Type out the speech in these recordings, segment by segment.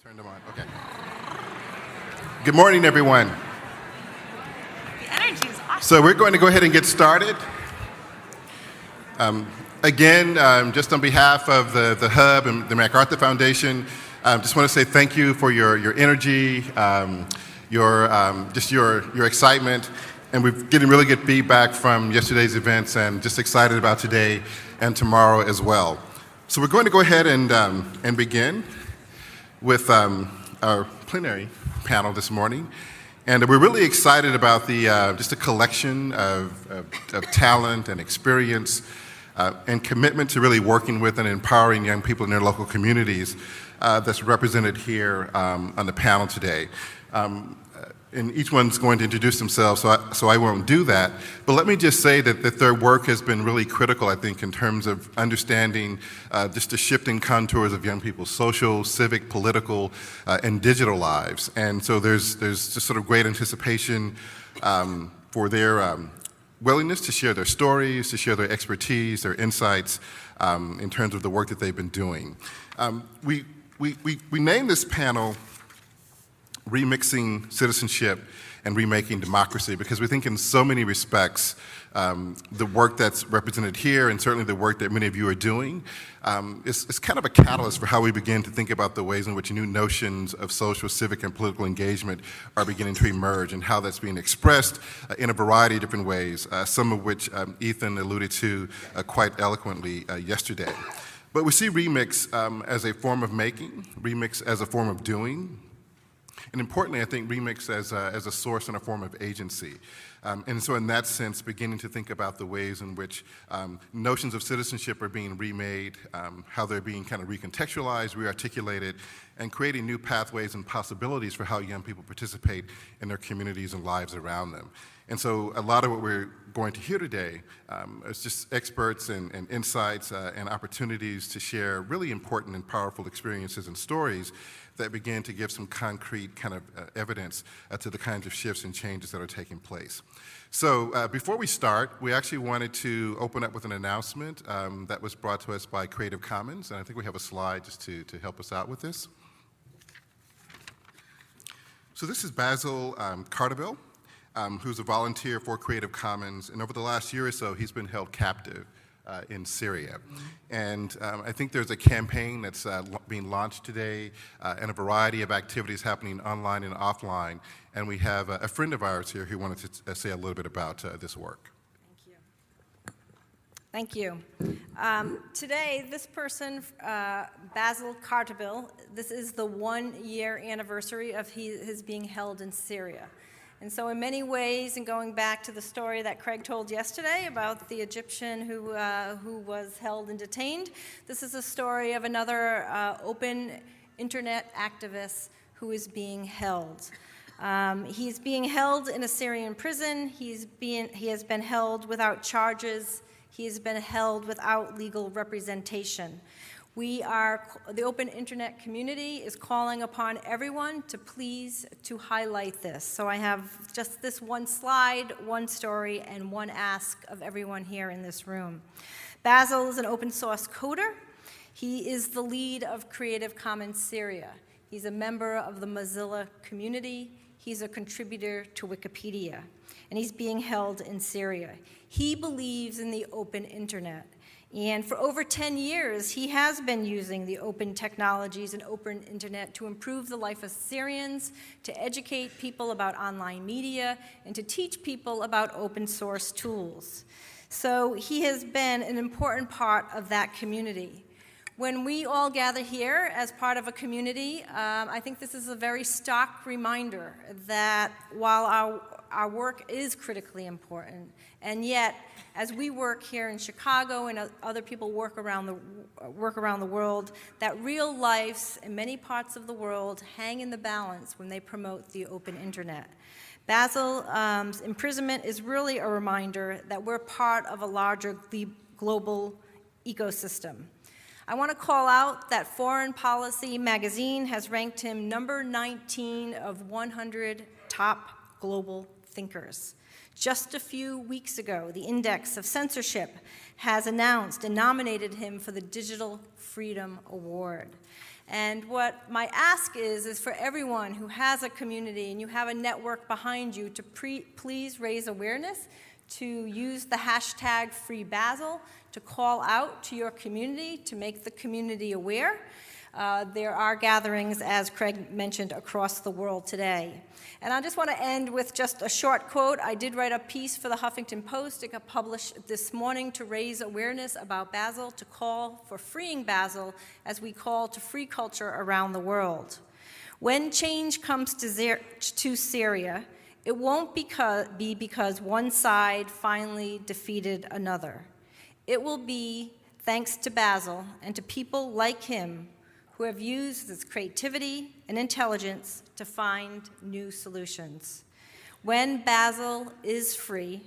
Turned them on. Okay. Good morning, everyone. The energy is awesome. So we're going to go ahead and get started. Again, just on behalf of the Hub and the MacArthur Foundation, just want to say thank you for your energy, your excitement, and we're getting really good feedback from yesterday's events, and just excited about today and tomorrow as well. So we're going to go ahead and begin with our plenary panel this morning. And we're really excited about the just a collection of talent and experience and commitment to really working with and empowering young people in their local communities that's represented here on the panel today. And each one's going to introduce themselves, so I won't do that. But let me just say that their work has been really critical, I think, in terms of understanding just the shifting contours of young people's social, civic, political, and digital lives. And so there's just sort of great anticipation for their willingness to share their stories, to share their expertise, their insights in terms of the work that they've been doing. We named this panel Remixing Citizenship and Remaking Democracy, because we think in so many respects the work that's represented here, and certainly the work that many of you are doing, is kind of a catalyst for how we begin to think about the ways in which new notions of social, civic, and political engagement are beginning to emerge, and how that's being expressed in a variety of different ways, some of which Ethan alluded to quite eloquently yesterday. But we see remix as a form of making, remix as a form of doing, and importantly, I think remix as a source and a form of agency. And so in that sense, beginning to think about the ways in which notions of citizenship are being remade, how they're being kind of recontextualized, rearticulated, and creating new pathways and possibilities for how young people participate in their communities and lives around them. And so a lot of what we're going to hear today is just experts and insights and opportunities to share really important and powerful experiences and stories that begin to give some concrete kind of evidence to the kinds of shifts and changes that are taking place. So before we start, we actually wanted to open up with an announcement that was brought to us by Creative Commons, and I think we have a slide just to help us out with this. So this is Basil Carterville, who's a volunteer for Creative Commons, and over the last year or so, he's been held captive in Syria. And I think there's a campaign that's being launched today and a variety of activities happening online and offline. And we have a friend of ours here who wanted to say a little bit about this work. Thank you. Today, this person, Basil Carterville, this is the 1-year anniversary of his being held in Syria. And so in many ways, and going back to the story that Craig told yesterday about the Egyptian who was held and detained, this is a story of another open internet activist who is being held. He's being held in a Syrian prison. He has been held without charges. He has been held without legal representation. The open internet community is calling upon everyone to highlight this. So I have just this one slide, one story, and one ask of everyone here in this room. Basil is an open source coder. He is the lead of Creative Commons Syria. He's a member of the Mozilla community. He's a contributor to Wikipedia, and he's being held in Syria. He believes in the open internet. And for over 10 years, he has been using the open technologies and open internet to improve the life of Syrians, to educate people about online media, and to teach people about open source tools. So he has been an important part of that community. When we all gather here as part of a community, I think this is a very stark reminder that while our work is critically important, and yet, as we work here in Chicago and other people work around the world, that real lives in many parts of the world hang in the balance when they promote the open internet. Basil's imprisonment is really a reminder that we're part of a larger global ecosystem. I want to call out that Foreign Policy magazine has ranked him number 19 of 100 top global thinkers. Just a few weeks ago, the Index of Censorship has announced and nominated him for the Digital Freedom Award. And what my ask is for everyone who has a community and you have a network behind you to please raise awareness, to use the hashtag FreeBasel, to call out to your community, to make the community aware. There are gatherings, as Craig mentioned, across the world today. And I just want to end with just a short quote. I did write a piece for the Huffington Post. It got published this morning to raise awareness about Basel, to call for freeing Basel as we call to free culture around the world. When change comes to Syria, it won't be because one side finally defeated another. It will be thanks to Basel and to people like him who have used his creativity and intelligence to find new solutions. When Basel is free,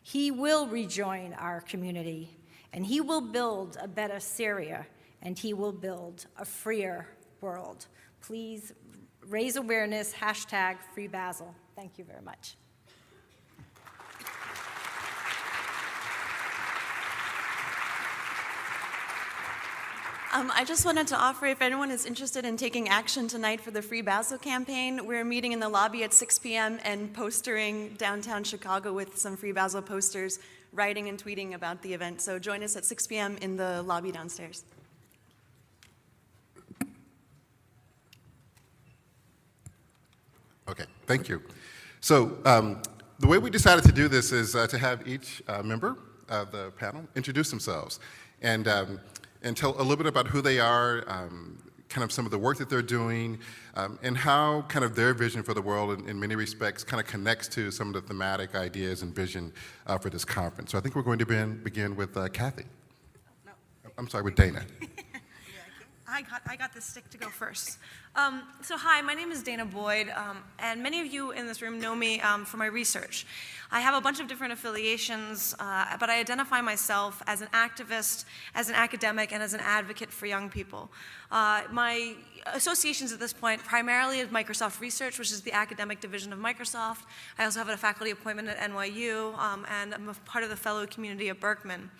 he will rejoin our community, and he will build a better Syria, and he will build a freer world. Please raise awareness, hashtag FreeBasel. Thank you very much. I just wanted to offer, if anyone is interested in taking action tonight for the Free Basel campaign, we're meeting in the lobby at 6 p.m. and postering downtown Chicago with some Free Basel posters, writing and tweeting about the event. So join us at 6 p.m. in the lobby downstairs. Okay, thank you. So the way we decided to do this is to have each member of the panel introduce themselves and tell a little bit about who they are, kind of some of the work that they're doing, and how kind of their vision for the world in many respects kind of connects to some of the thematic ideas and vision for this conference. So I think we're going to begin with Kathy. No. I'm sorry, with Dana. I got the stick to go first. So hi, my name is Dana Boyd, and many of you in this room know me for my research. I have a bunch of different affiliations, but I identify myself as an activist, as an academic, and as an advocate for young people. My associations at this point primarily is Microsoft Research, which is the academic division of Microsoft. I also have a faculty appointment at NYU, and I'm a part of the fellow community at Berkman.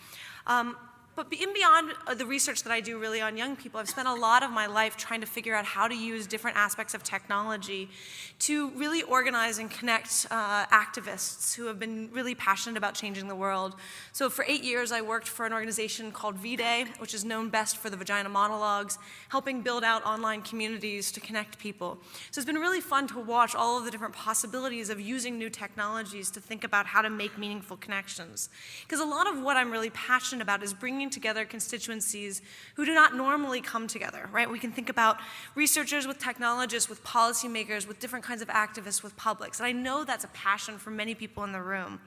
But beyond the research that I do really on young people, I've spent a lot of my life trying to figure out how to use different aspects of technology to really organize and connect activists who have been really passionate about changing the world. So for 8 years, I worked for an organization called V-Day, which is known best for the Vagina Monologues, helping build out online communities to connect people. So it's been really fun to watch all of the different possibilities of using new technologies to think about how to make meaningful connections. Because a lot of what I'm really passionate about is bringing together constituencies who do not normally come together, right? We can think about researchers with technologists, with policymakers, with different kinds of activists, with publics. And I know that's a passion for many people in the room.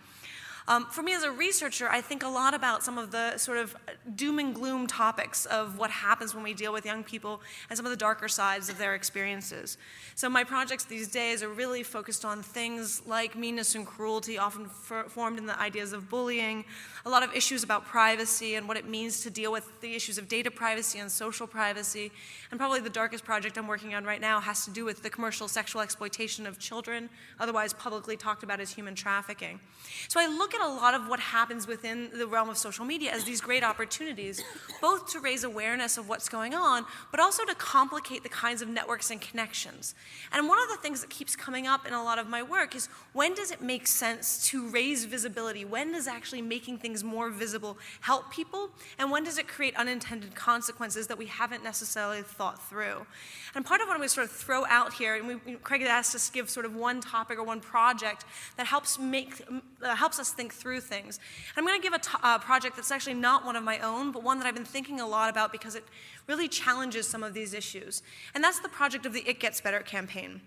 For me as a researcher, I think a lot about some of the sort of doom and gloom topics of what happens when we deal with young people and some of the darker sides of their experiences. So my projects these days are really focused on things like meanness and cruelty, often formed in the ideas of bullying, a lot of issues about privacy and what it means to deal with the issues of data privacy and social privacy. And probably the darkest project I'm working on right now has to do with the commercial sexual exploitation of children, otherwise publicly talked about as human trafficking. So I look at a lot of what happens within the realm of social media as these great opportunities, both to raise awareness of what's going on, but also to complicate the kinds of networks and connections. And one of the things that keeps coming up in a lot of my work is, when does it make sense to raise visibility? When does actually making things more visible help people? And when does it create unintended consequences that we haven't necessarily thought through? And part of what I'm going to sort of throw out here, and Craig had asked us to give sort of one topic or one project that helps us think through things. And I'm going to give a project that's actually not one of my own, but one that I've been thinking a lot about because it really challenges some of these issues. And that's the project of the It Gets Better campaign.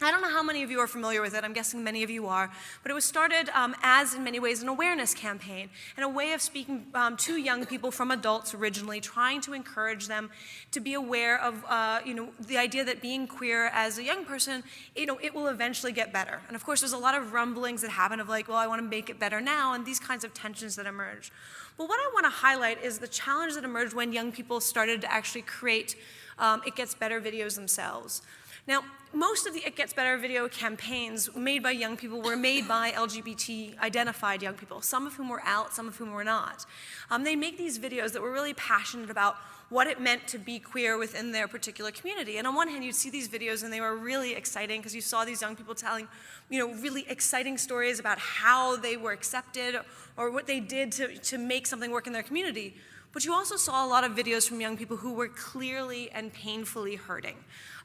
I don't know how many of you are familiar with it. I'm guessing many of you are. But it was started as, in many ways, an awareness campaign and a way of speaking to young people from adults originally, trying to encourage them to be aware of the idea that being queer as a young person, it will eventually get better. And of course, there's a lot of rumblings that happen of like, well, I want to make it better now, and these kinds of tensions that emerge. But what I want to highlight is the challenge that emerged when young people started to actually create It Gets Better videos themselves. Now, most of the It Gets Better video campaigns made by young people were made by LGBT-identified young people, some of whom were out, some of whom were not. They make these videos that were really passionate about what it meant to be queer within their particular community. And on one hand, you'd see these videos and they were really exciting because you saw these young people telling, really exciting stories about how they were accepted or what they did to make something work in their community. But you also saw a lot of videos from young people who were clearly and painfully hurting.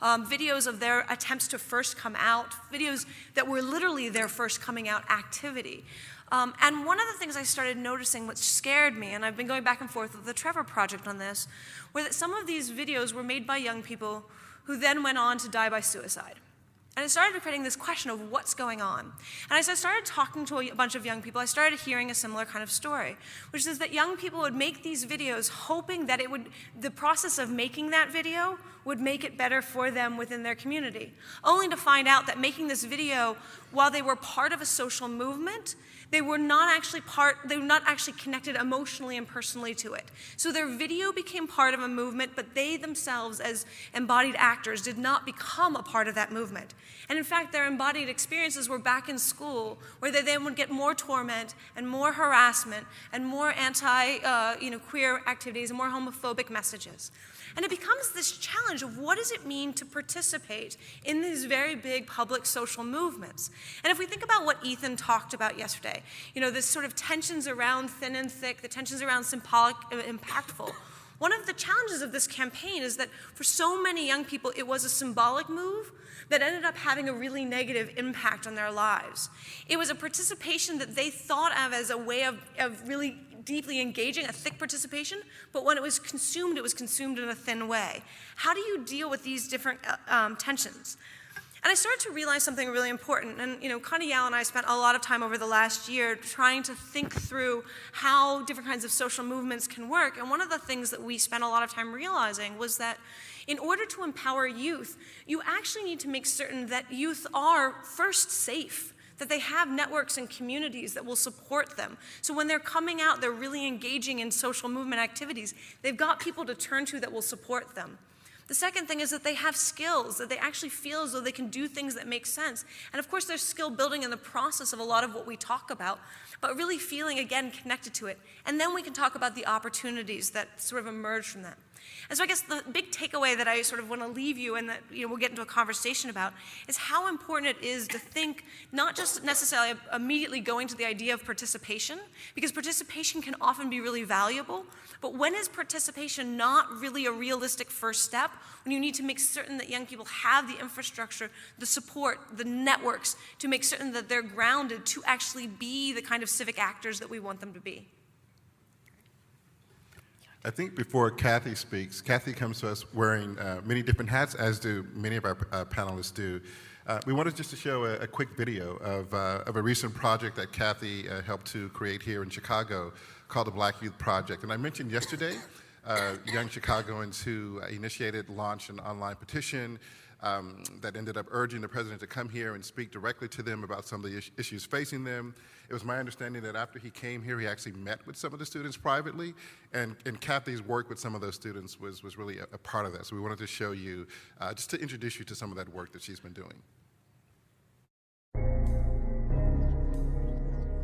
Videos of their attempts to first come out, videos that were literally their first coming out activity. And one of the things I started noticing, which scared me, and I've been going back and forth with the Trevor Project on this, were that some of these videos were made by young people who then went on to die by suicide. And it started creating this question of what's going on. And as I started talking to a bunch of young people, I started hearing a similar kind of story, which is that young people would make these videos hoping that the process of making that video would make it better for them within their community, only to find out that making this video, while they were part of a social movement, they were not actually connected emotionally and personally to it. So their video became part of a movement, but they themselves, as embodied actors, did not become a part of that movement. And in fact, their embodied experiences were back in school, where they then would get more torment and more harassment and more anti-queer activities and more homophobic messages. And it becomes this challenge of what does it mean to participate in these very big public social movements. And if we think about what Ethan talked about yesterday, this sort of tensions around thin and thick, the tensions around symbolic and impactful, one of the challenges of this campaign is that for so many young people, it was a symbolic move that ended up having a really negative impact on their lives. It was a participation that they thought of as a way of really deeply engaging, a thick participation, but when it was consumed in a thin way. How do you deal with these different tensions? And I started to realize something really important. And Connie Yao and I spent a lot of time over the last year trying to think through how different kinds of social movements can work. And one of the things that we spent a lot of time realizing was that in order to empower youth, you actually need to make certain that youth are first safe, that they have networks and communities that will support them. So when they're coming out, they're really engaging in social movement activities. They've got people to turn to that will support them. The second thing is that they have skills, that they actually feel as though they can do things that make sense. And of course, there's skill building in the process of a lot of what we talk about, but really feeling, again, connected to it. And then we can talk about the opportunities that sort of emerge from that. And so I guess the big takeaway that I sort of want to leave you and that we'll get into a conversation about is how important it is to think not just necessarily immediately going to the idea of participation, because participation can often be really valuable, but when is participation not really a realistic first step, when you need to make certain that young people have the infrastructure, the support, the networks to make certain that they're grounded to actually be the kind of civic actors that we want them to be. I think before Kathy speaks, Kathy comes to us wearing many different hats, as do many of our panelists do. We wanted just to show a quick video of a recent project that Kathy helped to create here in Chicago called the Black Youth Project. And I mentioned yesterday young Chicagoans who launched an online petition that ended up urging the president to come here and speak directly to them about some of the issues facing them. It was my understanding that after he came here, he actually met with some of the students privately, and Kathy's work with some of those students was really a part of that. So we wanted to show you, just to introduce you to some of that work that she's been doing.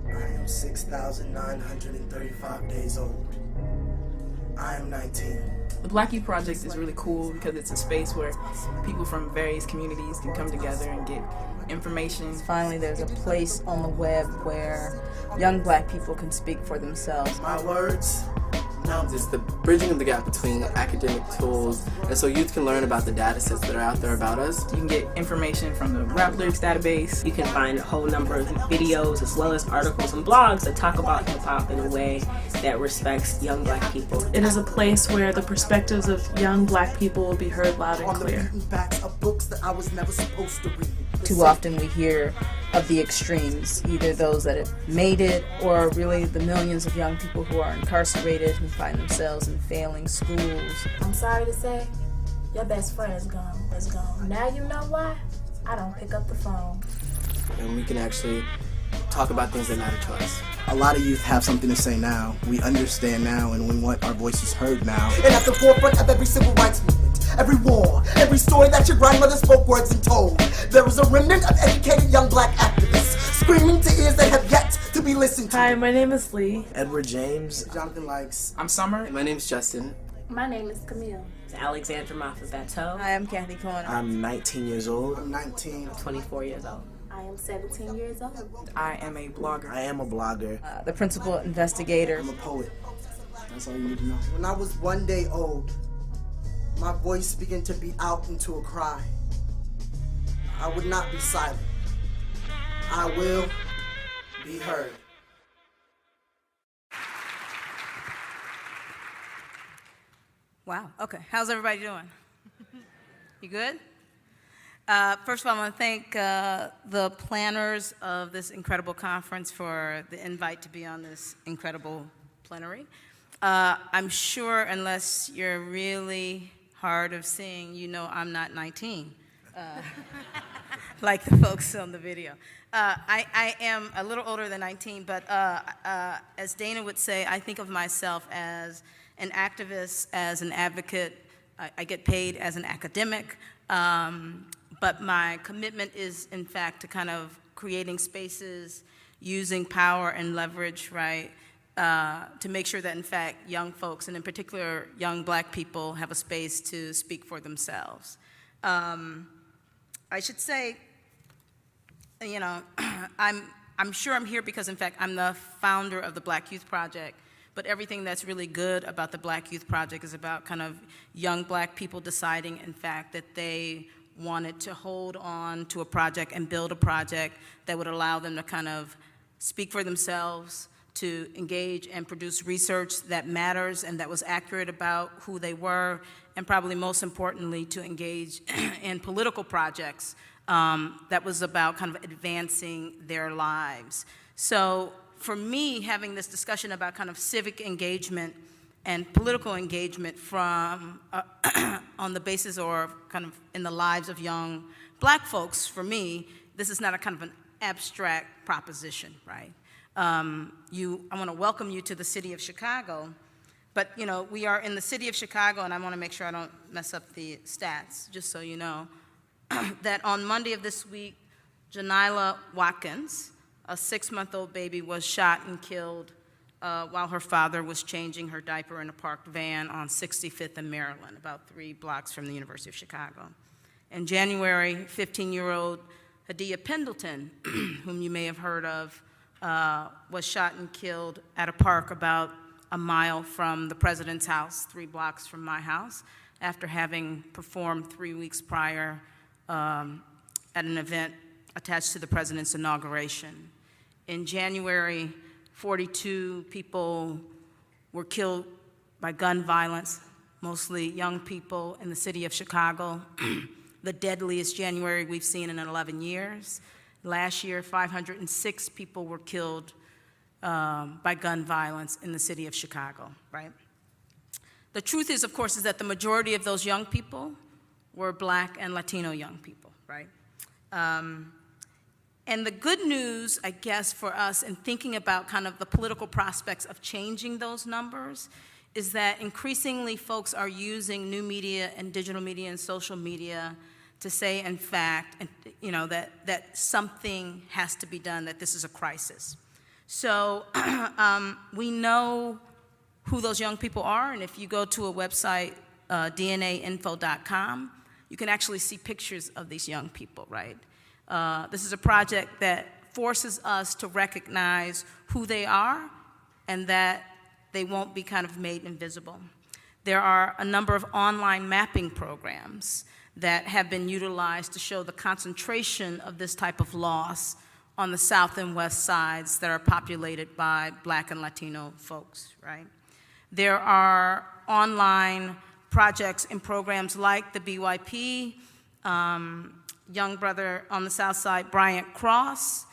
I am 6,935 days old. I am 19. The Black Youth Project is really cool because it's a space where people from various communities can come together and get information. Finally, there's a place on the web where young Black people can speak for themselves. My words, It's the bridging of the gap between academic tools, and so youth can learn about the data sets that are out there about us. You can get information from the rap lyrics database. You can find a whole number of videos as well as articles and blogs that talk about hip-hop in a way that respects young Black people. It is a place where the perspectives of young Black people will be heard loud and clear. backs of books that I was never supposed to read. Too often we hear of the extremes, either those that have made it or really the millions of young people who are incarcerated, who find themselves in failing schools. I'm sorry to say, your best friend is gone. Now you know why? I don't pick up the phone. And we can actually talk about things that matter to us. A lot of youth have something to say now. We understand now, and we want our voices heard now. And at the forefront of every civil rights movement, every war, every story that your grandmother spoke words and told, there was a remnant of educated young black activists screaming to ears that have yet to be listened to. Hi, my name is Lee. Edward James. Jonathan Likes. I'm Summer. And my name's Justin. My name is Camille. Alexandra Maffa-Bateau. Hi, I'm Kathy Cohen. I'm 19 years old. I'm 19. 24 years old. I am 17 years old. I am a blogger. I am a blogger. The principal investigator. I'm a poet. That's all you need to know. When I was 1 day old, my voice began to beat out into a cry. I would not be silent. I will be heard. Wow, okay. How's everybody doing? You good? First of all, I want to thank the planners of this incredible conference for the invite to be on this incredible plenary. I'm sure, unless you're really hard of seeing, you know I'm not 19, like the folks on the video. I am a little older than 19, but as Dana would say, I think of myself as an activist, as an advocate. I get paid as an academic, but my commitment is, in fact, to kind of creating spaces, using power and leverage, right, to make sure that, in fact, young folks, and in particular young black people, have a space to speak for themselves. I should say, you know, I'm sure I'm here because, in fact, I'm the founder of the Black Youth Project, but everything that's really good about the Black Youth Project is about kind of young black people deciding, in fact, that they wanted to hold on to a project and build a project that would allow them to kind of speak for themselves, to engage and produce research that matters and that was accurate about who they were, and probably most importantly, to engage in political projects that was about kind of advancing their lives. So for me, having this discussion about kind of civic engagement and political engagement from on the basis or kind of in the lives of young black folks, for me, this is not a kind of an abstract proposition, right? I want to welcome you to the city of Chicago, but you know, we are in the city of Chicago, and I want to make sure I don't mess up the stats, just so you know, that on Monday of this week, Janila Watkins, a 6-month-old baby, was shot and killed while her father was changing her diaper in a parked van on 65th and Maryland, about 3 blocks from the University of Chicago. In January, 15-year-old Hadia Pendleton, whom you may have heard of, was shot and killed at a park about a mile from the president's house, 3 blocks from my house, after having performed 3 weeks prior at an event attached to the president's inauguration. In January, 42 people were killed by gun violence, mostly young people in the city of Chicago. The deadliest January we've seen in 11 years. Last year, 506 people were killed by gun violence in the city of Chicago, right? The truth is, of course, is that the majority of those young people were Black and Latino young people, right? And the good news, I guess, for us in thinking about kind of the political prospects of changing those numbers is that increasingly folks are using new media and digital media and social media to say, in fact, you know, that something has to be done, that this is a crisis. So we know who those young people are, and if you go to a website, DNAinfo.com, you can actually see pictures of these young people, right? This is a project that forces us to recognize who they are and that they won't be kind of made invisible. There are a number of online mapping programs that have been utilized to show the concentration of this type of loss on the south and west sides that are populated by Black and Latino folks, right? There are online projects and programs like the BYP, young brother on the south side, Bryant Cross,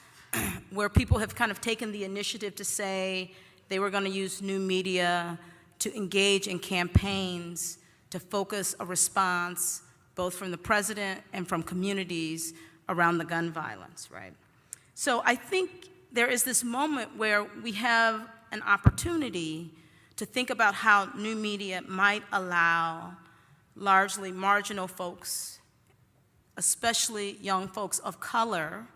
where people have kind of taken the initiative to say they were going to use new media to engage in campaigns to focus a response both from the president and from communities around the gun violence, right? So I think there is this moment where we have an opportunity to think about how new media might allow largely marginal folks, especially young folks of color,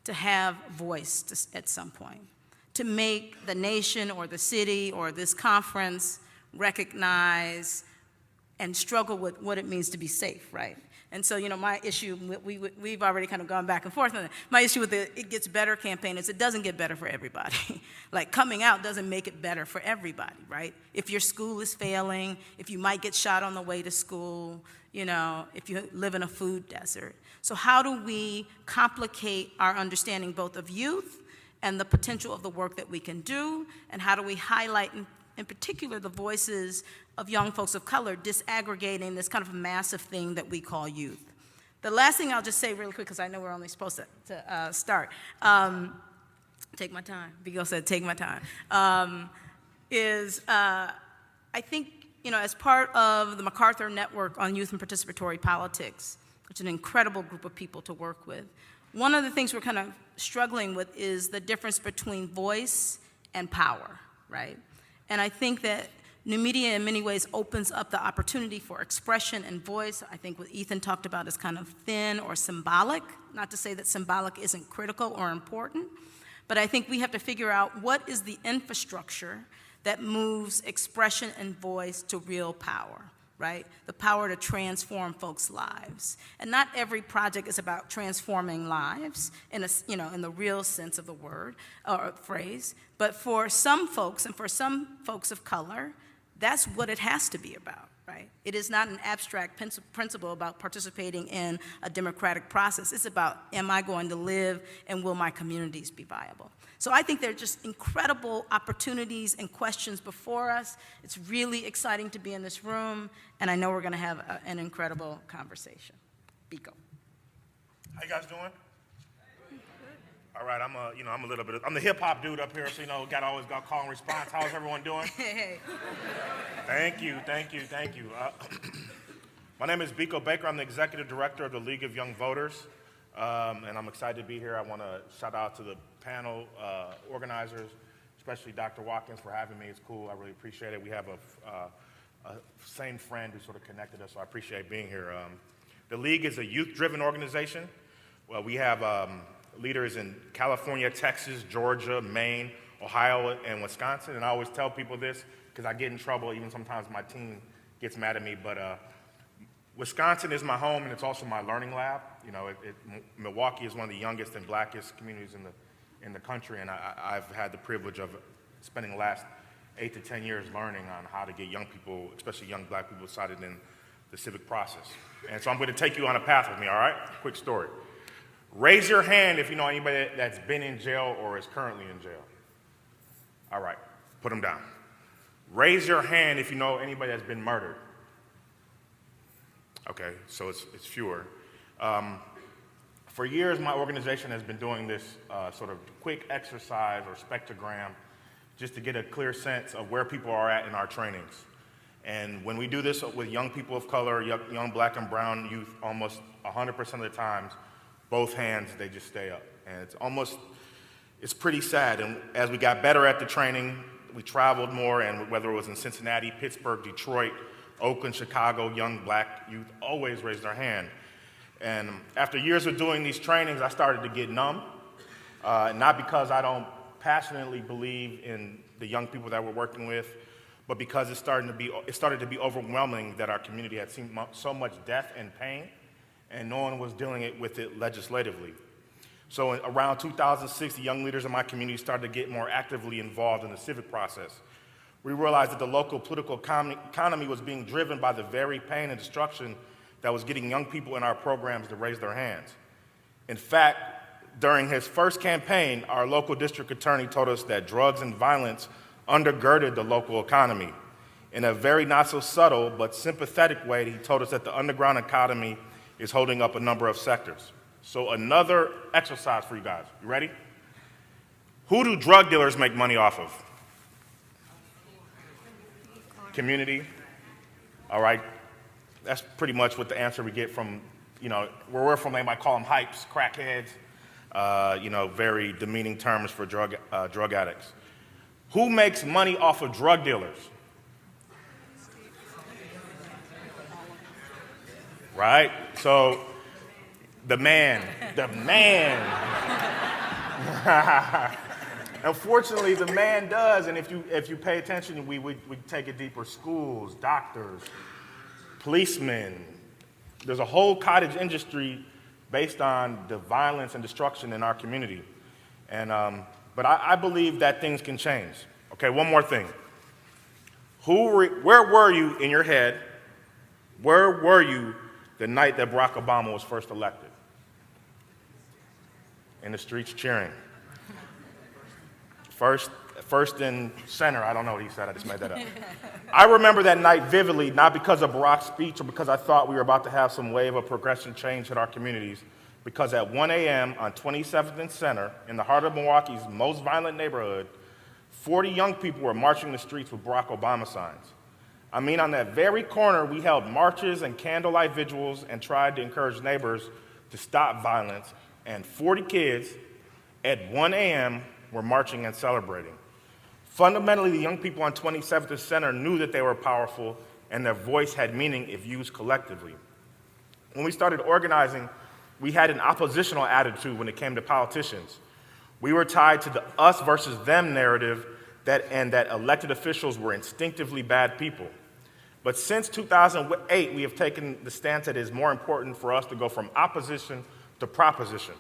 to have voice at some point, to make the nation or the city or this conference recognize and struggle with what it means to be safe, right? And so, my issue, we've already kind of gone back and forth on that. My issue with the It Gets Better campaign is it doesn't get better for everybody. Like, coming out doesn't make it better for everybody, right? If your school is failing, if you might get shot on the way to school, if you live in a food desert. So how do we complicate our understanding both of youth and the potential of the work that we can do, and how do we highlight in particular the voices of young folks of color, disaggregating this kind of massive thing that we call youth. The last thing I'll just say really quick, because I know we're only supposed to start. Take my time. Bigo said, take my time. I think, as part of the MacArthur Network on Youth and Participatory Politics, which is an incredible group of people to work with, one of the things we're kind of struggling with is the difference between voice and power, right? And I think that new media in many ways opens up the opportunity for expression and voice. I think what Ethan talked about is kind of thin or symbolic, not to say that symbolic isn't critical or important, but I think we have to figure out what is the infrastructure that moves expression and voice to real power, right? The power to transform folks' lives. And not every project is about transforming lives in the real sense of the word or phrase, but for some folks and for some folks of color, that's what it has to be about, right? It is not an abstract principle about participating in a democratic process. It's about, am I going to live and will my communities be viable? So I think there are just incredible opportunities and questions before us. It's really exciting to be in this room, and I know we're going to have an incredible conversation. Biko. How you guys doing? All right, I'm the hip hop dude up here, so always got call and response. How's everyone doing? Hey. Thank you. My name is Biko Baker. I'm the executive director of the League of Young Voters, and I'm excited to be here. I want to shout out to the panel organizers, especially Dr. Watkins for having me. It's cool. I really appreciate it. We have a same friend who sort of connected us, so I appreciate being here. The League is a youth-driven organization. Well, we have leaders in California, Texas, Georgia, Maine, Ohio, and Wisconsin. And I always tell people this because I get in trouble. Even sometimes my team gets mad at me. But Wisconsin is my home, and it's also my learning lab. Milwaukee is one of the youngest and blackest communities in the country, and I've had the privilege of spending the last 8 to 10 years learning on how to get young people, especially young black people, excited in the civic process. And so I'm going to take you on a path with me, all right? Quick story. Raise your hand if you know anybody that's been in jail or is currently in jail. All right, put them down. Raise your hand if you know anybody that's been murdered. Okay, so it's fewer. For years, my organization has been doing this sort of quick exercise or spectrogram just to get a clear sense of where people are at in our trainings. And when we do this with young people of color, young black and brown youth, almost 100% of the times, both hands, they just stay up. And it's pretty sad. And as we got better at the training, we traveled more, and whether it was in Cincinnati, Pittsburgh, Detroit, Oakland, Chicago, young black youth always raised their hand. And after years of doing these trainings, I started to get numb, not because I don't passionately believe in the young people that we're working with, but because it started to be overwhelming that our community had seen so much death and pain, and no one was dealing with it legislatively. So around 2006, the young leaders in my community started to get more actively involved in the civic process. We realized that the local political economy was being driven by the very pain and destruction that was getting young people in our programs to raise their hands. In fact, during his first campaign, our local district attorney told us that drugs and violence undergirded the local economy. In a very not so subtle but sympathetic way, he told us that the underground economy is holding up a number of sectors. So another exercise for you guys. You ready? Who do drug dealers make money off of? Community. All right. That's pretty much what the answer we get from, where we're from, they might call them hypes, crackheads. very demeaning terms for drug addicts. Who makes money off of drug dealers? Right? So, the man. Unfortunately, the man does, and if you pay attention, we take it deeper. Schools, doctors, policemen. There's a whole cottage industry based on the violence and destruction in our community. But I believe that things can change. Okay, one more thing. Where were you in your head? Where were you the night that Barack Obama was first elected? In the streets cheering. First in center, I don't know what he said, I just made that up. I remember that night vividly, not because of Barack's speech or because I thought we were about to have some wave of progression change hit our communities, because at 1 a.m. on 27th and Center, in the heart of Milwaukee's most violent neighborhood, 40 young people were marching the streets with Barack Obama signs. I mean, on that very corner, we held marches and candlelight vigils and tried to encourage neighbors to stop violence, and 40 kids at 1 a.m. were marching and celebrating. Fundamentally, the young people on 27th and Center knew that they were powerful and their voice had meaning if used collectively. When we started organizing, we had an oppositional attitude when it came to politicians. We were tied to the us versus them narrative and that elected officials were instinctively bad people. But since 2008, we have taken the stance that it is more important for us to go from opposition to proposition.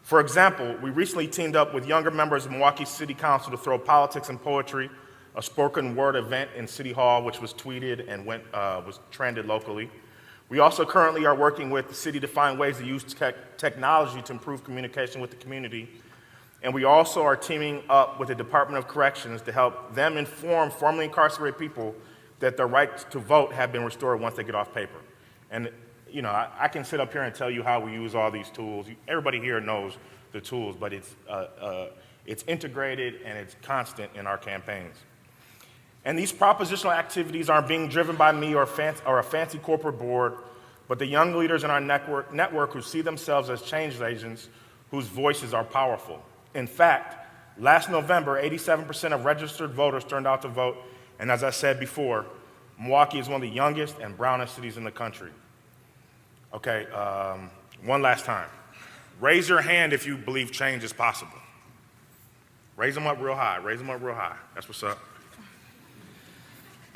For example, we recently teamed up with younger members of Milwaukee City Council to throw politics and poetry, a spoken word event in City Hall, which was tweeted and was trended locally. We also currently are working with the city to find ways to use technology to improve communication with the community. And we also are teaming up with the Department of Corrections to help them inform formerly incarcerated people that their right to vote have been restored once they get off paper. And I can sit up here and tell you how we use all these tools. Everybody here knows the tools, but it's integrated and it's constant in our campaigns. And these propositional activities aren't being driven by me or a fancy corporate board, but the young leaders in our network who see themselves as change agents whose voices are powerful. In fact, last November, 87% of registered voters turned out to vote, and as I said before, Milwaukee is one of the youngest and brownest cities in the country. Okay, one last time. Raise your hand if you believe change is possible. Raise them up real high, raise them up real high. That's what's up.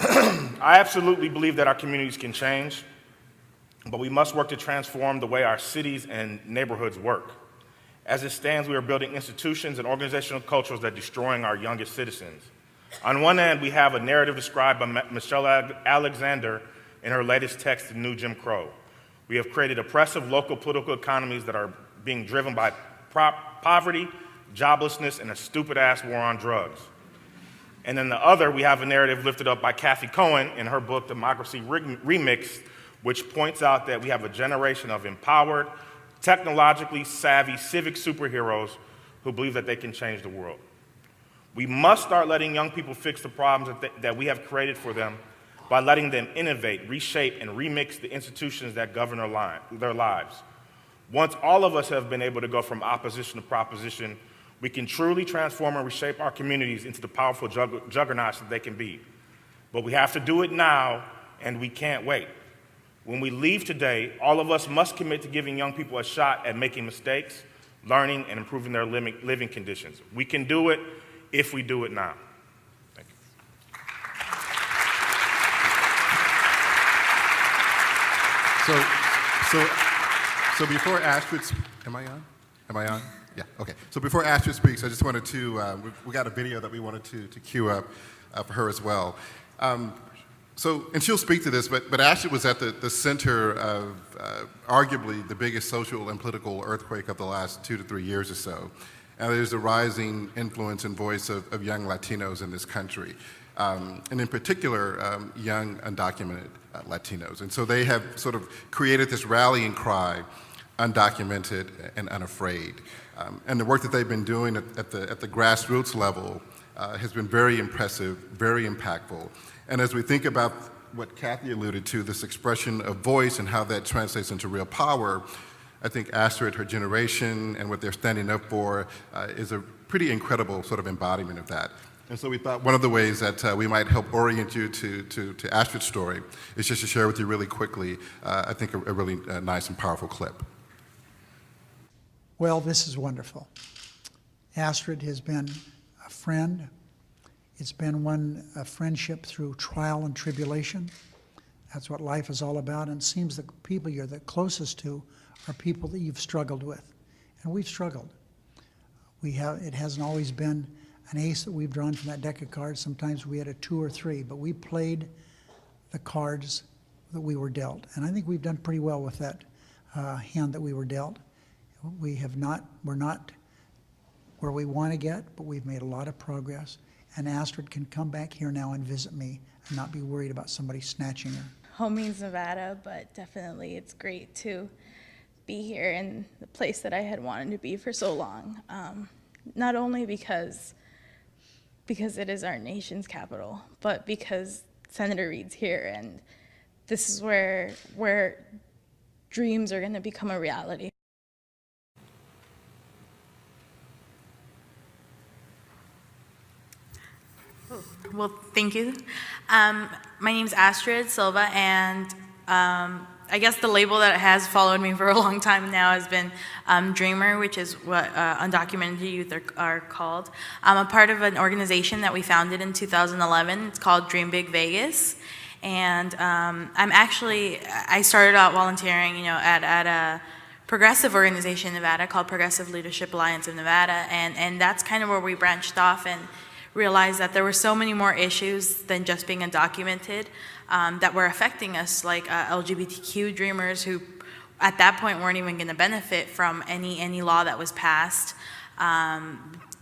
I absolutely believe that our communities can change, but we must work to transform the way our cities and neighborhoods work. As it stands, we are building institutions and organizational cultures that are destroying our youngest citizens. On one end, we have a narrative described by Michelle Alexander in her latest text, The New Jim Crow. We have created oppressive local political economies that are being driven by poverty, joblessness, and a stupid-ass war on drugs. And then the other, we have a narrative lifted up by Kathy Cohen in her book, Democracy Remixed, which points out that we have a generation of empowered, technologically savvy civic superheroes who believe that they can change the world. We must start letting young people fix the problems that we have created for them by letting them innovate, reshape, and remix the institutions that govern their lives. Once all of us have been able to go from opposition to proposition, we can truly transform and reshape our communities into the powerful juggernauts that they can be. But we have to do it now, and we can't wait. When we leave today, all of us must commit to giving young people a shot at making mistakes, learning, and improving their living conditions. We can do it if we do it now. Thank you. So before Astrid, am I on? Am I on? Yeah, okay. So before Astrid speaks, I just wanted to, we got a video that we wanted to queue up for her as well. And she'll speak to this, but Astrid was at the center of arguably the biggest social and political earthquake of the last 2 to 3 years or so. And there's a rising influence and voice of young Latinos in this country, and in particular, young undocumented Latinos. And so they have sort of created this rallying cry, undocumented and unafraid. And the work that they've been doing at the grassroots level has been very impressive, very impactful. And as we think about what Kathy alluded to, this expression of voice and how that translates into real power, I think Astrid, her generation, and what they're standing up for is a pretty incredible sort of embodiment of that. And so we thought one of the ways that we might help orient you to Astrid's story is just to share with you really quickly, I think, a really nice and powerful clip. Well, this is wonderful. Astrid has been a friend. It's been a friendship through trial and tribulation. That's what life is all about, and it seems the people you're the closest to are people that you've struggled with. And we've struggled. It hasn't always been an ace that we've drawn from that deck of cards. Sometimes we had a 2 or 3, but we played the cards that we were dealt. And I think we've done pretty well with that hand that we were dealt. We're not where we want to get, but we've made a lot of progress. And Astrid can come back here now and visit me and not be worried about somebody snatching her. Home means Nevada, but definitely it's great to be here in the place that I had wanted to be for so long. Not only because it is our nation's capital, but because Senator Reid's here, and this is where dreams are going to become a reality. Well, thank you. My name's Astrid Silva, and I guess the label that has followed me for a long time now has been Dreamer, which is what undocumented youth are called. I'm a part of an organization that we founded in 2011. It's called Dream Big Vegas, and I started out volunteering, at a progressive organization in Nevada called Progressive Leadership Alliance of Nevada, and that's kind of where we branched off and realized that there were so many more issues than just being undocumented that were affecting us, like LGBTQ dreamers who at that point weren't even going to benefit from any law that was passed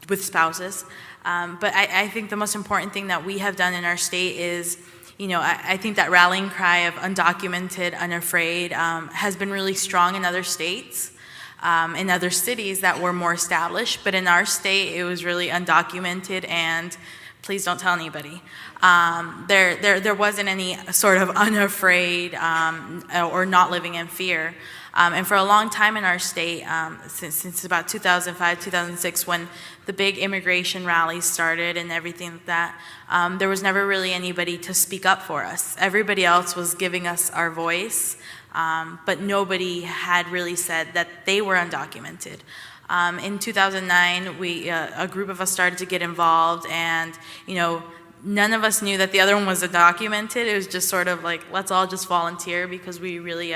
with spouses. But I think the most important thing that we have done in our state is, I think that rallying cry of undocumented, unafraid has been really strong in other states. In other cities that were more established, but in our state it was really undocumented and please don't tell anybody. There wasn't any sort of unafraid or not living in fear. And for a long time in our state, since about 2005, 2006, when the big immigration rallies started and everything like that, there was never really anybody to speak up for us. Everybody else was giving us our voice. But nobody had really said that they were undocumented. In 2009, a group of us started to get involved, and none of us knew that the other one was undocumented. It was just sort of like, let's all just volunteer, because we really,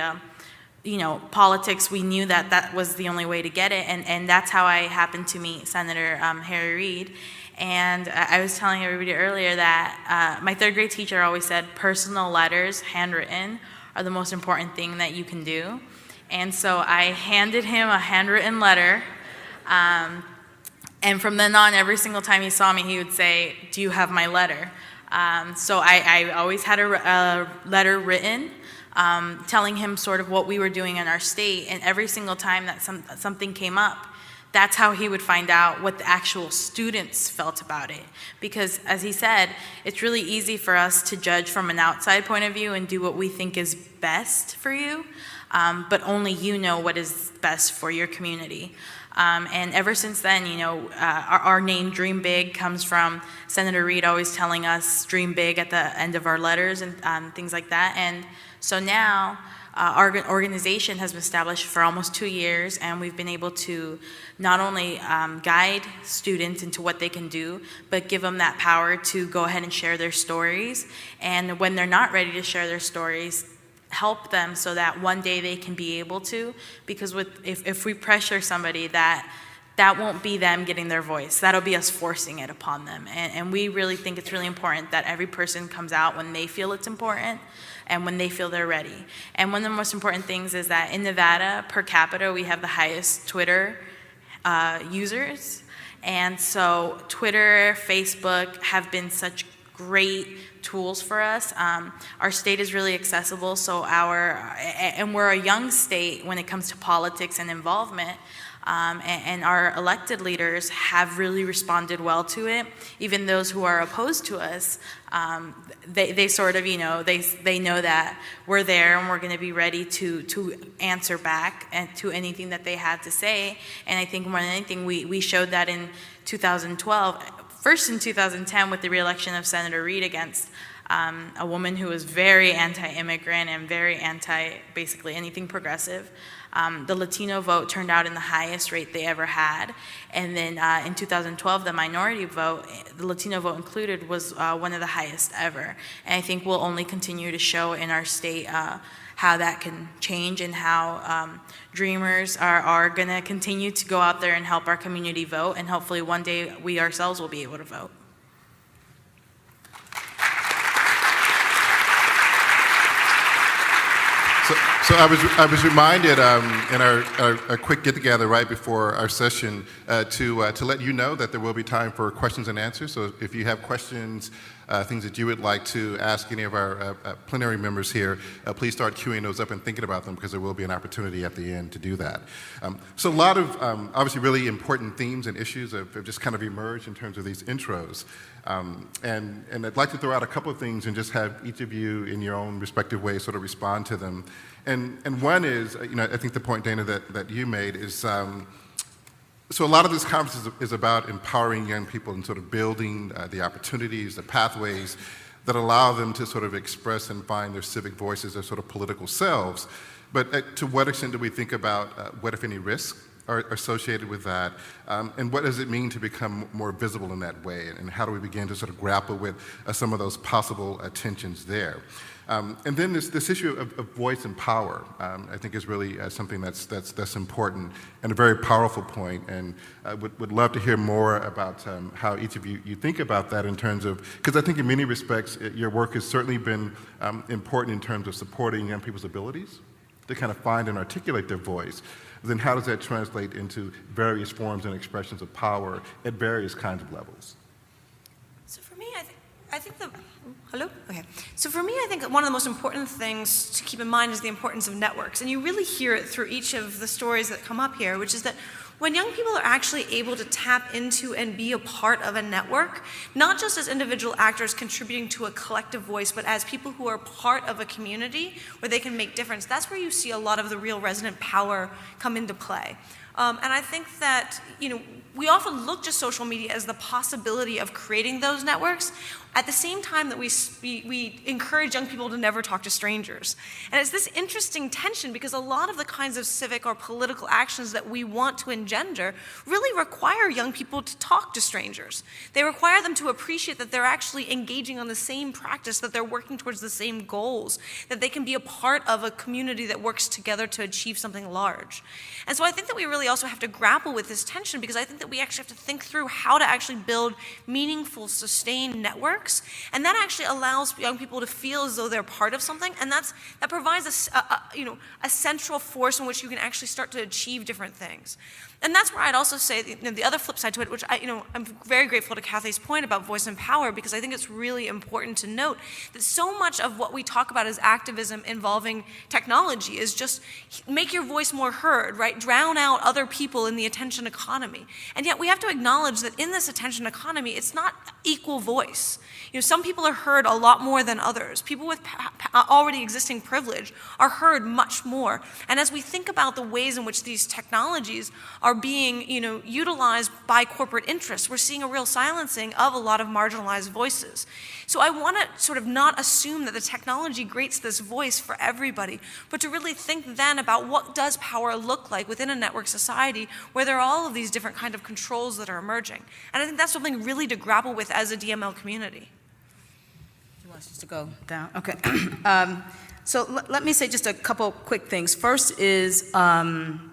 politics, we knew that that was the only way to get it, and that's how I happened to meet Senator Harry Reid. And I was telling everybody earlier that my third grade teacher always said personal letters, handwritten, are the most important thing that you can do. And so I handed him a handwritten letter, and from then on, every single time he saw me, he would say, "Do you have my letter?" So I always had a letter written, telling him sort of what we were doing in our state, and every single time that something came up, that's how he would find out what the actual students felt about it. Because, as he said, it's really easy for us to judge from an outside point of view and do what we think is best for you, but only you know what is best for your community. And ever since then, our name Dream Big comes from Senator Reid always telling us dream big at the end of our letters and things like that. And so now, our organization has been established for almost 2 years, and we've been able to not only guide students into what they can do, but give them that power to go ahead and share their stories. And when they're not ready to share their stories, help them so that one day they can be able to. Because if we pressure somebody, that won't be them getting their voice. That'll be us forcing it upon them. And we really think it's really important that every person comes out when they feel it's important and when they feel they're ready. And one of the most important things is that in Nevada, per capita, we have the highest Twitter users. And so Twitter, Facebook have been such great tools for us. Our state is really accessible, and we're a young state when it comes to politics and involvement. And our elected leaders have really responded well to it. Even those who are opposed to us, they sort of, they know that we're there and we're going to be ready to answer back and to anything that they have to say. And I think more than anything, we showed that in 2012, first in 2010 with the re-election of Senator Reid against a woman who was very anti-immigrant and very basically anything progressive. The Latino vote turned out in the highest rate they ever had. And then in 2012, the minority vote, the Latino vote included, was one of the highest ever. And I think we'll only continue to show in our state how that can change and how dreamers are going to continue to go out there and help our community vote. And hopefully one day we ourselves will be able to vote. So I was reminded in our quick get-together right before our session to let you know that there will be time for questions and answers. So if you have questions, things that you would like to ask any of our plenary members here, please start queuing those up and thinking about them, because there will be an opportunity at the end to do that. So a lot of obviously really important themes and issues have just kind of emerged in terms of these intros. And I'd like to throw out a couple of things and just have each of you in your own respective ways sort of respond to them. And one is, I think the point, Dana, that you made is, so a lot of this conference is about empowering young people and sort of building the opportunities, the pathways that allow them to sort of express and find their civic voices, their sort of political selves. But to what extent do we think about what, if any, risks are associated with that, and what does it mean to become more visible in that way, and how do we begin to sort of grapple with some of those possible tensions there? And then this issue of voice and power, I think is really something that's important and a very powerful point, and I would love to hear more about how each of you think about that in terms of, because I think in many respects your work has certainly been important in terms of supporting young people's abilities to kind of find and articulate their voice. Then how does that translate into various forms and expressions of power at various kinds of levels? So for me, I think hello? Okay. So for me, I think one of the most important things to keep in mind is the importance of networks. And you really hear it through each of the stories that come up here, which is that when young people are actually able to tap into and be a part of a network, not just as individual actors contributing to a collective voice, but as people who are part of a community where they can make difference, that's where you see a lot of the real resonant power come into play. And I think that, we often look to social media as the possibility of creating those networks at the same time that we encourage young people to never talk to strangers. And it's this interesting tension, because a lot of the kinds of civic or political actions that we want to engender really require young people to talk to strangers. They require them to appreciate that they're actually engaging on the same practice, that they're working towards the same goals, that they can be a part of a community that works together to achieve something large. And so I think that we really also have to grapple with this tension, because I think that we actually have to think through how to actually build meaningful, sustained networks, and that actually allows young people to feel as though they're part of something, and that provides a central force in which you can actually start to achieve different things. And that's where I'd also say the other flip side to it, which I'm very grateful to Kathy's point about voice and power, because I think it's really important to note that so much of what we talk about as activism involving technology is just make your voice more heard, right? Drown out other people in the attention economy. And yet we have to acknowledge that in this attention economy, it's not equal voice. Some people are heard a lot more than others. People with already existing privilege are heard much more. And as we think about the ways in which these technologies are being, utilized by corporate interests, we're seeing a real silencing of a lot of marginalized voices. So I want to sort of not assume that the technology creates this voice for everybody, but to really think then about what does power look like within a network society where there are all of these different kind of controls that are emerging. And I think that's something really to grapple with as a DML community. You want us to go down? Okay. So let me say just a couple quick things. First is on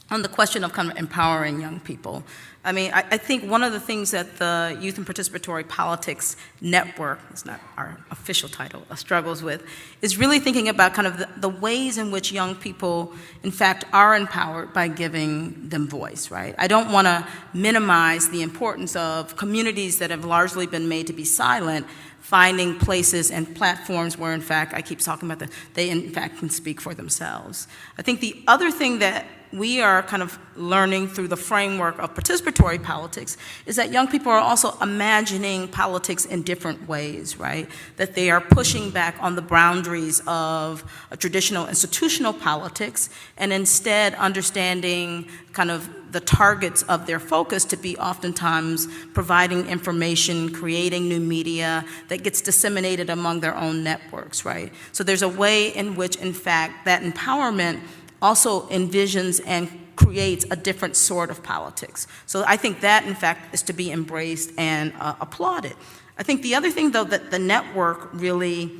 the question of kind of empowering young people. I mean, I think one of the things that the Youth and Participatory Politics Network, it's not our official title, struggles with, is really thinking about kind of the ways in which young people, in fact, are empowered by giving them voice, right? I don't want to minimize the importance of communities that have largely been made to be silent, finding places and platforms where, in fact, I keep talking about they, in fact, can speak for themselves. I think the other thing that we are kind of learning through the framework of participatory politics is that young people are also imagining politics in different ways, right? That they are pushing back on the boundaries of a traditional institutional politics and instead understanding kind of the targets of their focus to be oftentimes providing information, creating new media that gets disseminated among their own networks, right? So there's a way in which, in fact, that empowerment also envisions and creates a different sort of politics. So I think that, in fact, is to be embraced and applauded. I think the other thing, though, that the network really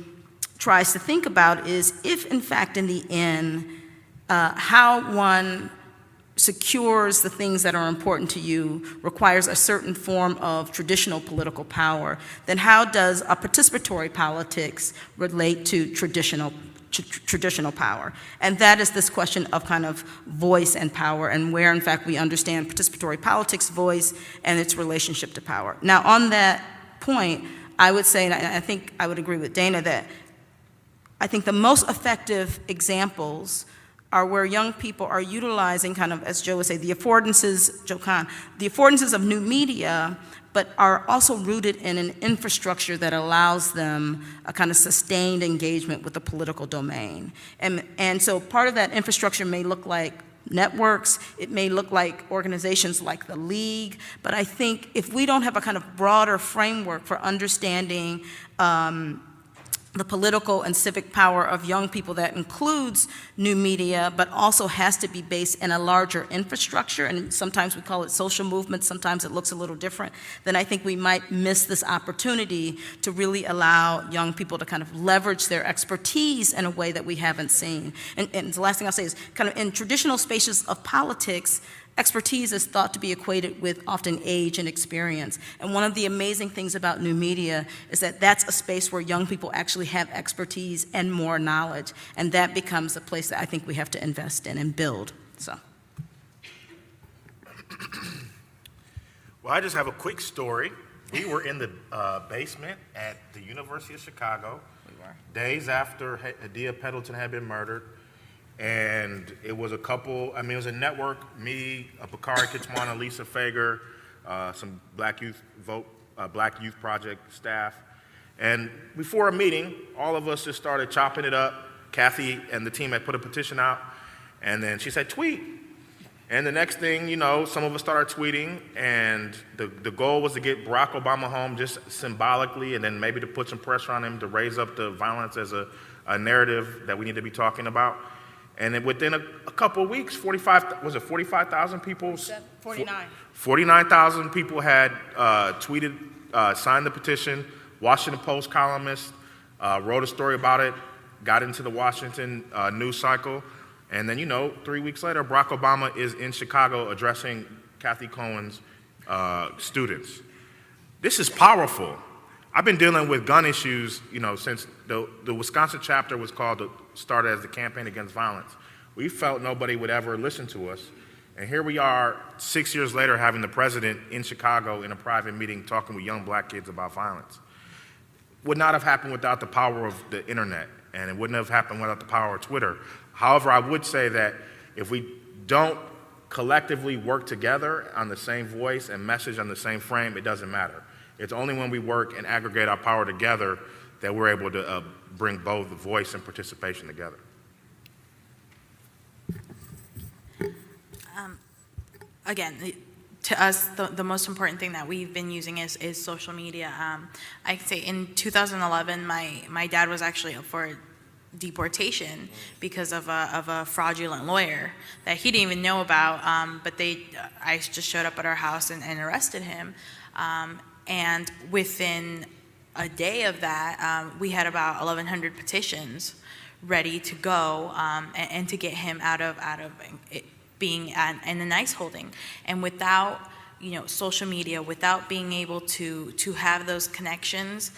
tries to think about is if, in fact, in the end, how one secures the things that are important to you requires a certain form of traditional political power, then how does a participatory politics relate to traditional power? And that is this question of kind of voice and power, and where, in fact, we understand participatory politics, voice, and its relationship to power. Now, on that point, I would say, and I think I would agree with Dana, that I think the most effective examples are where young people are utilizing kind of, as Joe would say, the affordances of new media, but are also rooted in an infrastructure that allows them a kind of sustained engagement with the political domain. And so part of that infrastructure may look like networks, it may look like organizations like the League, but I think if we don't have a kind of broader framework for understanding the political and civic power of young people that includes new media, but also has to be based in a larger infrastructure, and sometimes we call it social movements, sometimes it looks a little different, then I think we might miss this opportunity to really allow young people to kind of leverage their expertise in a way that we haven't seen. And the last thing I'll say is kind of in traditional spaces of politics, expertise is thought to be equated with often age and experience. And one of the amazing things about new media is that that's a space where young people actually have expertise and more knowledge. And that becomes a place that I think we have to invest in and build. So. Well, I just have a quick story. We were in the basement at the University of Chicago days after Adia Pendleton had been murdered. And it was a couple, I mean, it was a network, me, Bakari Kitwana, Lisa Fager, some Black Youth Project staff. And before a meeting, all of us just started chopping it up. Kathy and the team had put a petition out, and then she said, tweet. And the next thing you know, some of us started tweeting, and the goal was to get Barack Obama home just symbolically, and then maybe to put some pressure on him to raise up the violence as a narrative that we need to be talking about. And then within a couple of weeks, 45,000 people? 49. 49,000 people had tweeted, signed the petition. Washington Post columnist wrote a story about it, got into the Washington news cycle. And then, 3 weeks later, Barack Obama is in Chicago addressing Kathy Cohen's students. This is powerful. I've been dealing with gun issues, since the Wisconsin chapter was started as the Campaign Against Violence. We felt nobody would ever listen to us. And here we are 6 years later having the president in Chicago in a private meeting talking with young black kids about violence. Would not have happened without the power of the internet, and it wouldn't have happened without the power of Twitter. However, I would say that if we don't collectively work together on the same voice and message on the same frame, it doesn't matter. It's only when we work and aggregate our power together that we're able to bring both voice and participation together. Again, to us, the most important thing that we've been using is social media. I can say in 2011, my dad was actually up for deportation because of a fraudulent lawyer that he didn't even know about, but I just showed up at our house and arrested him. And within a day of that, we had about 1,100 petitions ready to go and to get him out of being in an ICE holding. And without social media, without being able to have those connections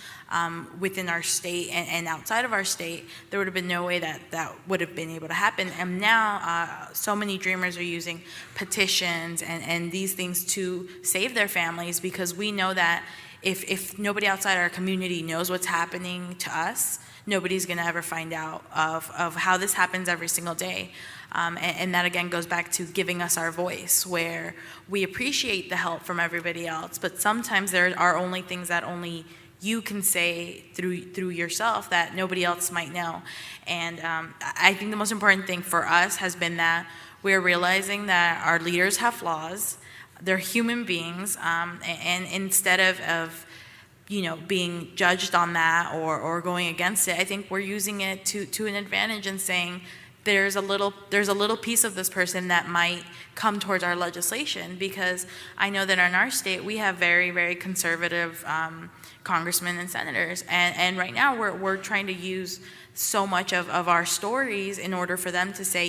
within our state and outside of our state, there would have been no way that would have been able to happen. And now so many dreamers are using petitions and these things to save their families, because we know that if nobody outside our community knows what's happening to us, nobody's going to ever find out of how this happens every single day. And that again goes back to giving us our voice, where we appreciate the help from everybody else, but sometimes there are only things that only you can say through yourself that nobody else might know. And I think the most important thing for us has been that we're realizing that our leaders have flaws. They're human beings, and instead of being judged on that or going against it, I think we're using it to an advantage and saying, there's a little piece of this person that might come towards our legislation, because I know that in our state we have very, very conservative congressmen and senators, and right now we're trying to use so much of our stories in order for them to say,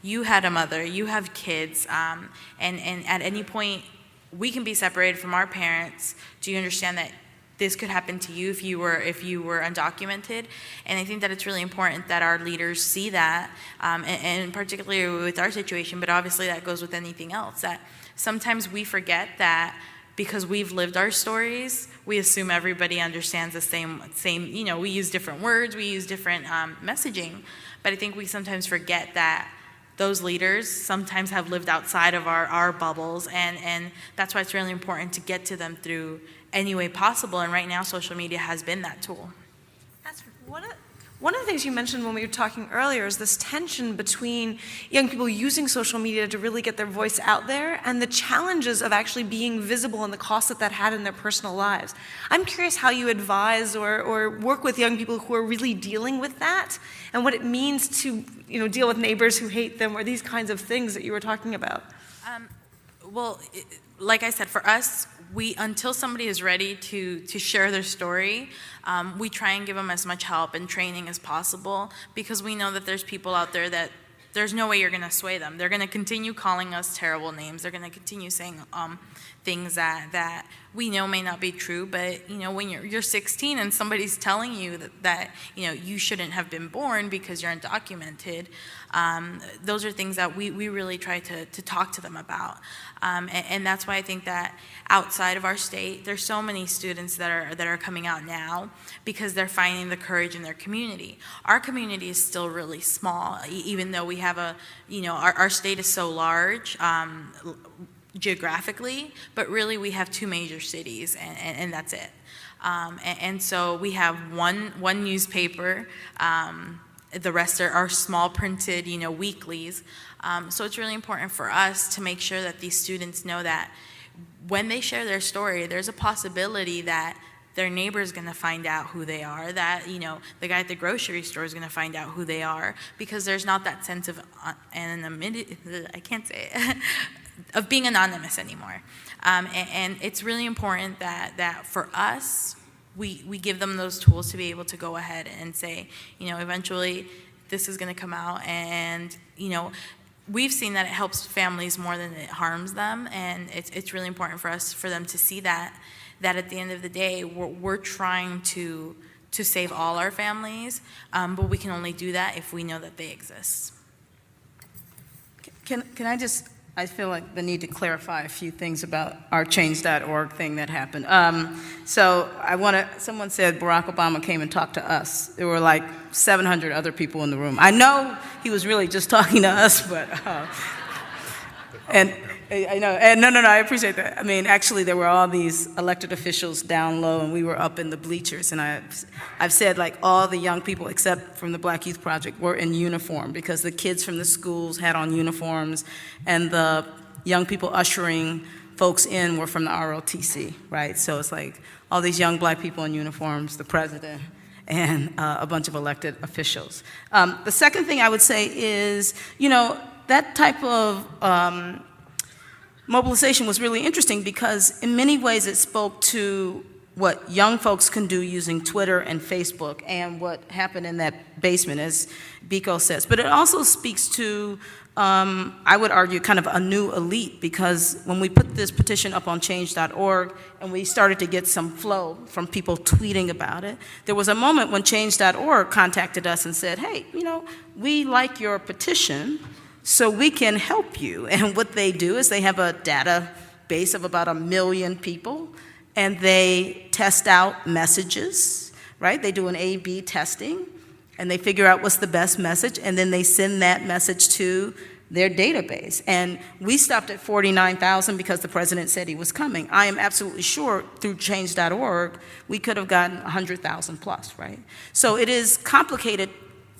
you had a mother, you have kids, and at any point we can be separated from our parents. Do you understand that this could happen to you if you were undocumented? And I think that it's really important that our leaders see that, and particularly with our situation, but obviously that goes with anything else, that sometimes we forget that because we've lived our stories, we assume everybody understands the same, we use different words, we use different messaging, but I think we sometimes forget that those leaders sometimes have lived outside of our bubbles, and that's why it's really important to get to them through any way possible, and right now social media has been that tool. One of the things you mentioned when we were talking earlier is this tension between young people using social media to really get their voice out there and the challenges of actually being visible and the cost that had in their personal lives. I'm curious how you advise or work with young people who are really dealing with that, and what it means to deal with neighbors who hate them, or these kinds of things that you were talking about. Well, like I said, for us, until somebody is ready to share their story, we try and give them as much help and training as possible, because we know that there's people out there that there's no way you're going to sway them. They're going to continue calling us terrible names. They're going to continue saying things that we know may not be true, but when you're 16 and somebody's telling you that you shouldn't have been born because you're undocumented, those are things that we really try to talk to them about. And that's why I think that outside of our state, there's so many students that are coming out now because they're finding the courage in their community. Our community is still really small, even though we have our state is so large geographically, but really we have 2 major cities, and that's it. And so we have one newspaper. The rest are small printed, weeklies. So it's really important for us to make sure that these students know that when they share their story, there's a possibility that their neighbor's going to find out who they are, that the guy at the grocery store is going to find out who they are, because there's not that sense of anonymity, I can't say it, of being anonymous anymore. And it's really important that for us, we give them those tools to be able to go ahead and say, eventually this is going to come out, and we've seen that it helps families more than it harms them, and it's really important for them to see that at the end of the day, we're trying to save all our families, but we can only do that if we know that they exist. Can I just, I feel like the need to clarify a few things about our change.org thing that happened. So someone said Barack Obama came and talked to us. There were like 700 other people in the room. I know he was really just talking to us, but, and I know, and no, I appreciate that. I mean, actually there were all these elected officials down low, and we were up in the bleachers, and I've said like all the young people except from the Black Youth Project were in uniform, because the kids from the schools had on uniforms, and the young people ushering folks in were from the ROTC, right? So it's like all these young black people in uniforms, the president, and a bunch of elected officials. The second thing I would say is, that type of mobilization was really interesting, because in many ways it spoke to what young folks can do using Twitter and Facebook, and what happened in that basement, as Biko says. But it also speaks to, I would argue, kind of a new elite, because when we put this petition up on change.org and we started to get some flow from people tweeting about it, there was a moment when change.org contacted us and said, hey, we like your petition, so we can help you. And what they do is they have a database of about 1 million people, and they test out messages right? They do an A/B testing, and they figure out what's the best message, and then they send that message to their database. And we stopped at 49,000 because the president said he was coming. I am absolutely sure through change.org, we could have gotten 100,000 plus, right? So it is complicated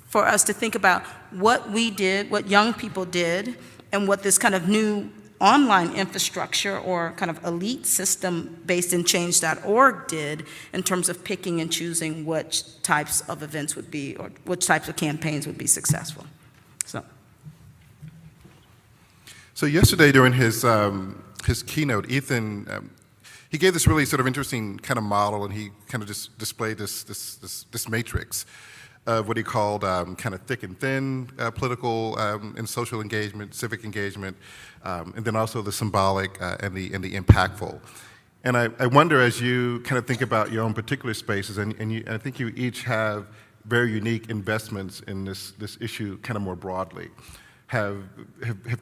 for us to think about what we did, what young people did, and what this kind of new online infrastructure or kind of elite system based in change.org did in terms of picking and choosing which types of events would be, or which types of campaigns would be successful. So yesterday during his keynote, Ethan, he gave this really sort of interesting kind of model, and he kind of just displayed this matrix of what he called kind of thick and thin political and social engagement, civic engagement, and then also the symbolic and the impactful. And I wonder, as you kind of think about your own particular spaces, and I think you each have very unique investments in this issue kind of more broadly. Have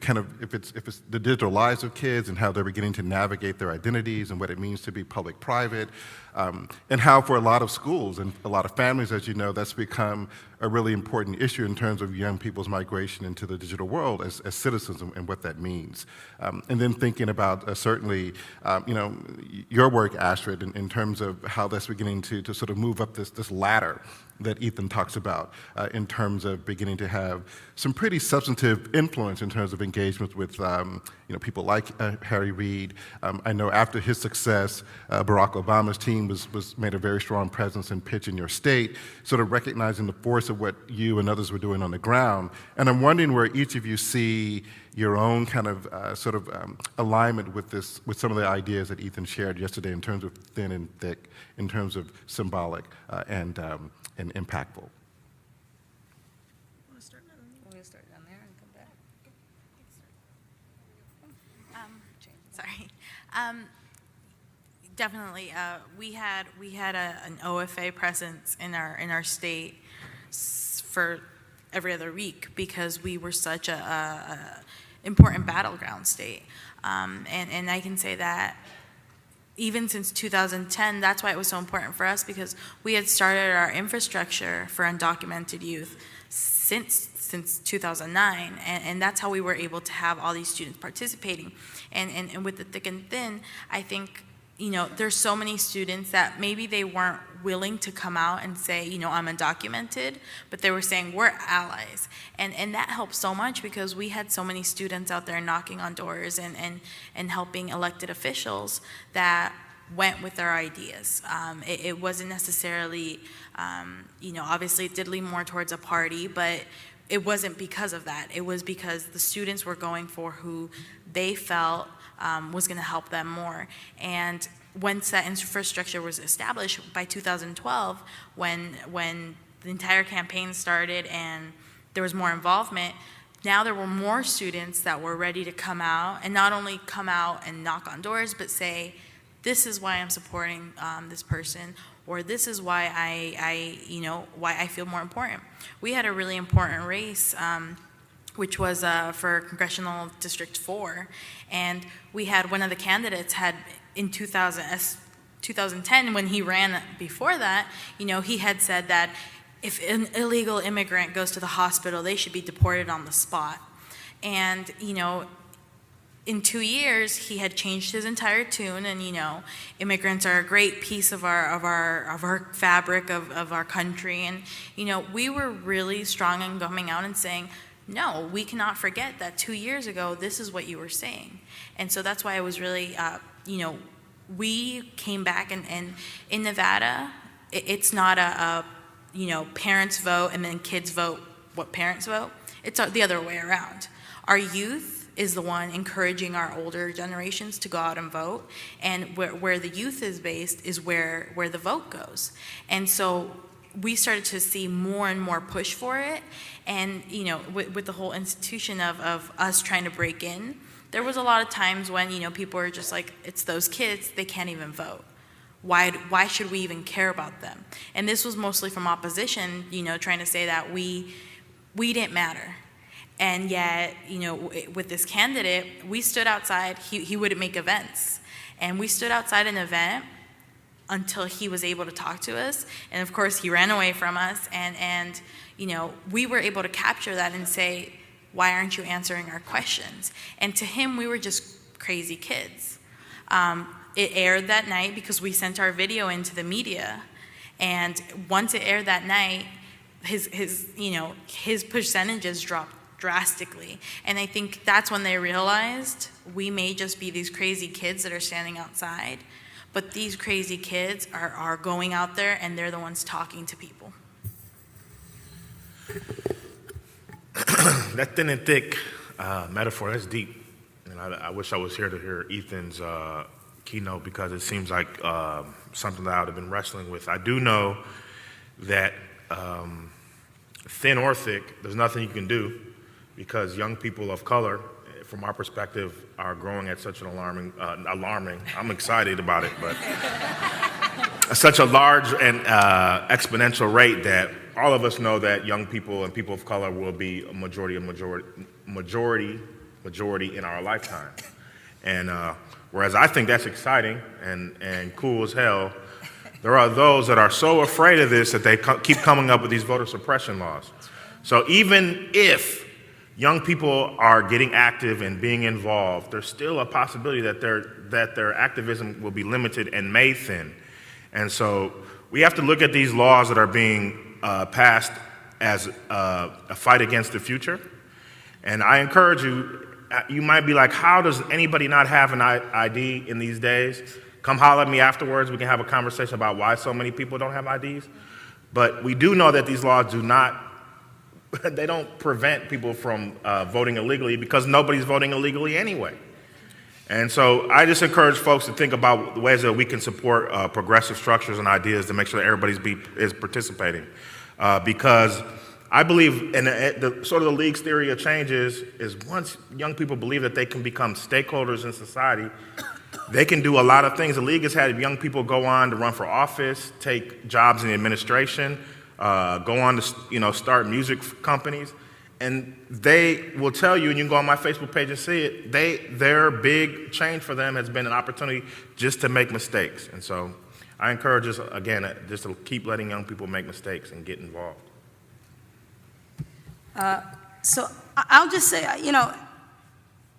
kind of, if it's the digital lives of kids and how they're beginning to navigate their identities and what it means to be public-private, and how for a lot of schools and a lot of families, as you know, that's become a really important issue in terms of young people's migration into the digital world as citizens and what that means. And then thinking about certainly, your work, Astrid, in terms of how that's beginning to sort of move up this ladder that Ethan talks about in terms of beginning to have some pretty substantive influence in terms of engagement with people like Harry Reid. I know after his success, Barack Obama's team made a very strong presence and pitch in your state, sort of recognizing the force of what you and others were doing on the ground. And I'm wondering where each of you see your own kind of alignment with some of the ideas that Ethan shared yesterday in terms of thin and thick, in terms of symbolic and impactful. Want to start down there and come back? Sorry. Definitely, we had an OFA presence in our state for every other week because we were such a important battleground state, and I can say that. Even since 2010, that's why it was so important for us, because we had started our infrastructure for undocumented youth since 2009, and that's how we were able to have all these students participating. And with the thick and thin, I think, there's so many students that maybe they weren't willing to come out and say, I'm undocumented, but they were saying we're allies. And that helped so much because we had so many students out there knocking on doors and helping elected officials that went with our ideas. It wasn't necessarily, obviously it did lean more towards a party, but it wasn't because of that. It was because the students were going for who they felt was going to help them more. And once that infrastructure was established by 2012, when the entire campaign started and there was more involvement, now there were more students that were ready to come out, and not only come out and knock on doors, but say, this is why I'm supporting this person, or this is why why I feel more important. We had a really important race, which was for Congressional District 4, and we had one of the candidates had in 2010, when he ran before that, he had said that if an illegal immigrant goes to the hospital, they should be deported on the spot. And, in 2 years, he had changed his entire tune, and, immigrants are a great piece of our fabric of our country. And, we were really strong in coming out and saying, no, we cannot forget that 2 years ago, this is what you were saying. And so that's why I was really, we came back, and in Nevada, it's not a parents vote and then kids vote what parents vote. It's the other way around. Our youth is the one encouraging our older generations to go out and vote, and where the youth is based is where the vote goes. And so we started to see more and more push for it, and with the whole institution of us trying to break in, there was a lot of times when people were just like, it's those kids, they can't even vote. Why should we even care about them? And this was mostly from opposition, trying to say that we didn't matter. And yet, with this candidate, we stood outside. He wouldn't make events, and we stood outside an event until he was able to talk to us. And of course, he ran away from us. And you know, we were able to capture that and say, why aren't you answering our questions? And to him, we were just crazy kids. It aired that night because we sent our video into the media. And once it aired that night, his percentages dropped drastically. And I think that's when they realized we may just be these crazy kids that are standing outside, but these crazy kids are going out there and they're the ones talking to people. That thin and thick metaphor, that's deep. And I wish I was here to hear Ethan's keynote, because it seems like something that I would have been wrestling with. I do know that thin or thick, there's nothing you can do, because young people of color, from our perspective, are growing at such an alarming, I'm excited about it, but such a large and exponential rate that all of us know that young people and people of color will be a majority in our lifetime. And whereas I think that's exciting and cool as hell, there are those that are so afraid of this that they keep coming up with these voter suppression laws. So even if young people are getting active and being involved, there's still a possibility that their activism will be limited and may thin. And so we have to look at these laws that are being passed as a fight against the future. And I encourage you, you might be like, how does anybody not have an ID in these days? Come holler at me afterwards. We can have a conversation about why so many people don't have IDs. But we do know that these laws they don't prevent people from voting illegally, because nobody's voting illegally anyway. And so I just encourage folks to think about the ways that we can support progressive structures and ideas to make sure that everybody is participating. Because I believe, and the sort of the League's theory of change is once young people believe that they can become stakeholders in society, they can do a lot of things. The League has had young people go on to run for office, take jobs in the administration, go on to start music companies, and they will tell you, and you can go on my Facebook page and see it, their big change for them has been an opportunity just to make mistakes. And so I encourage us, again, just to keep letting young people make mistakes and get involved. So I'll just say,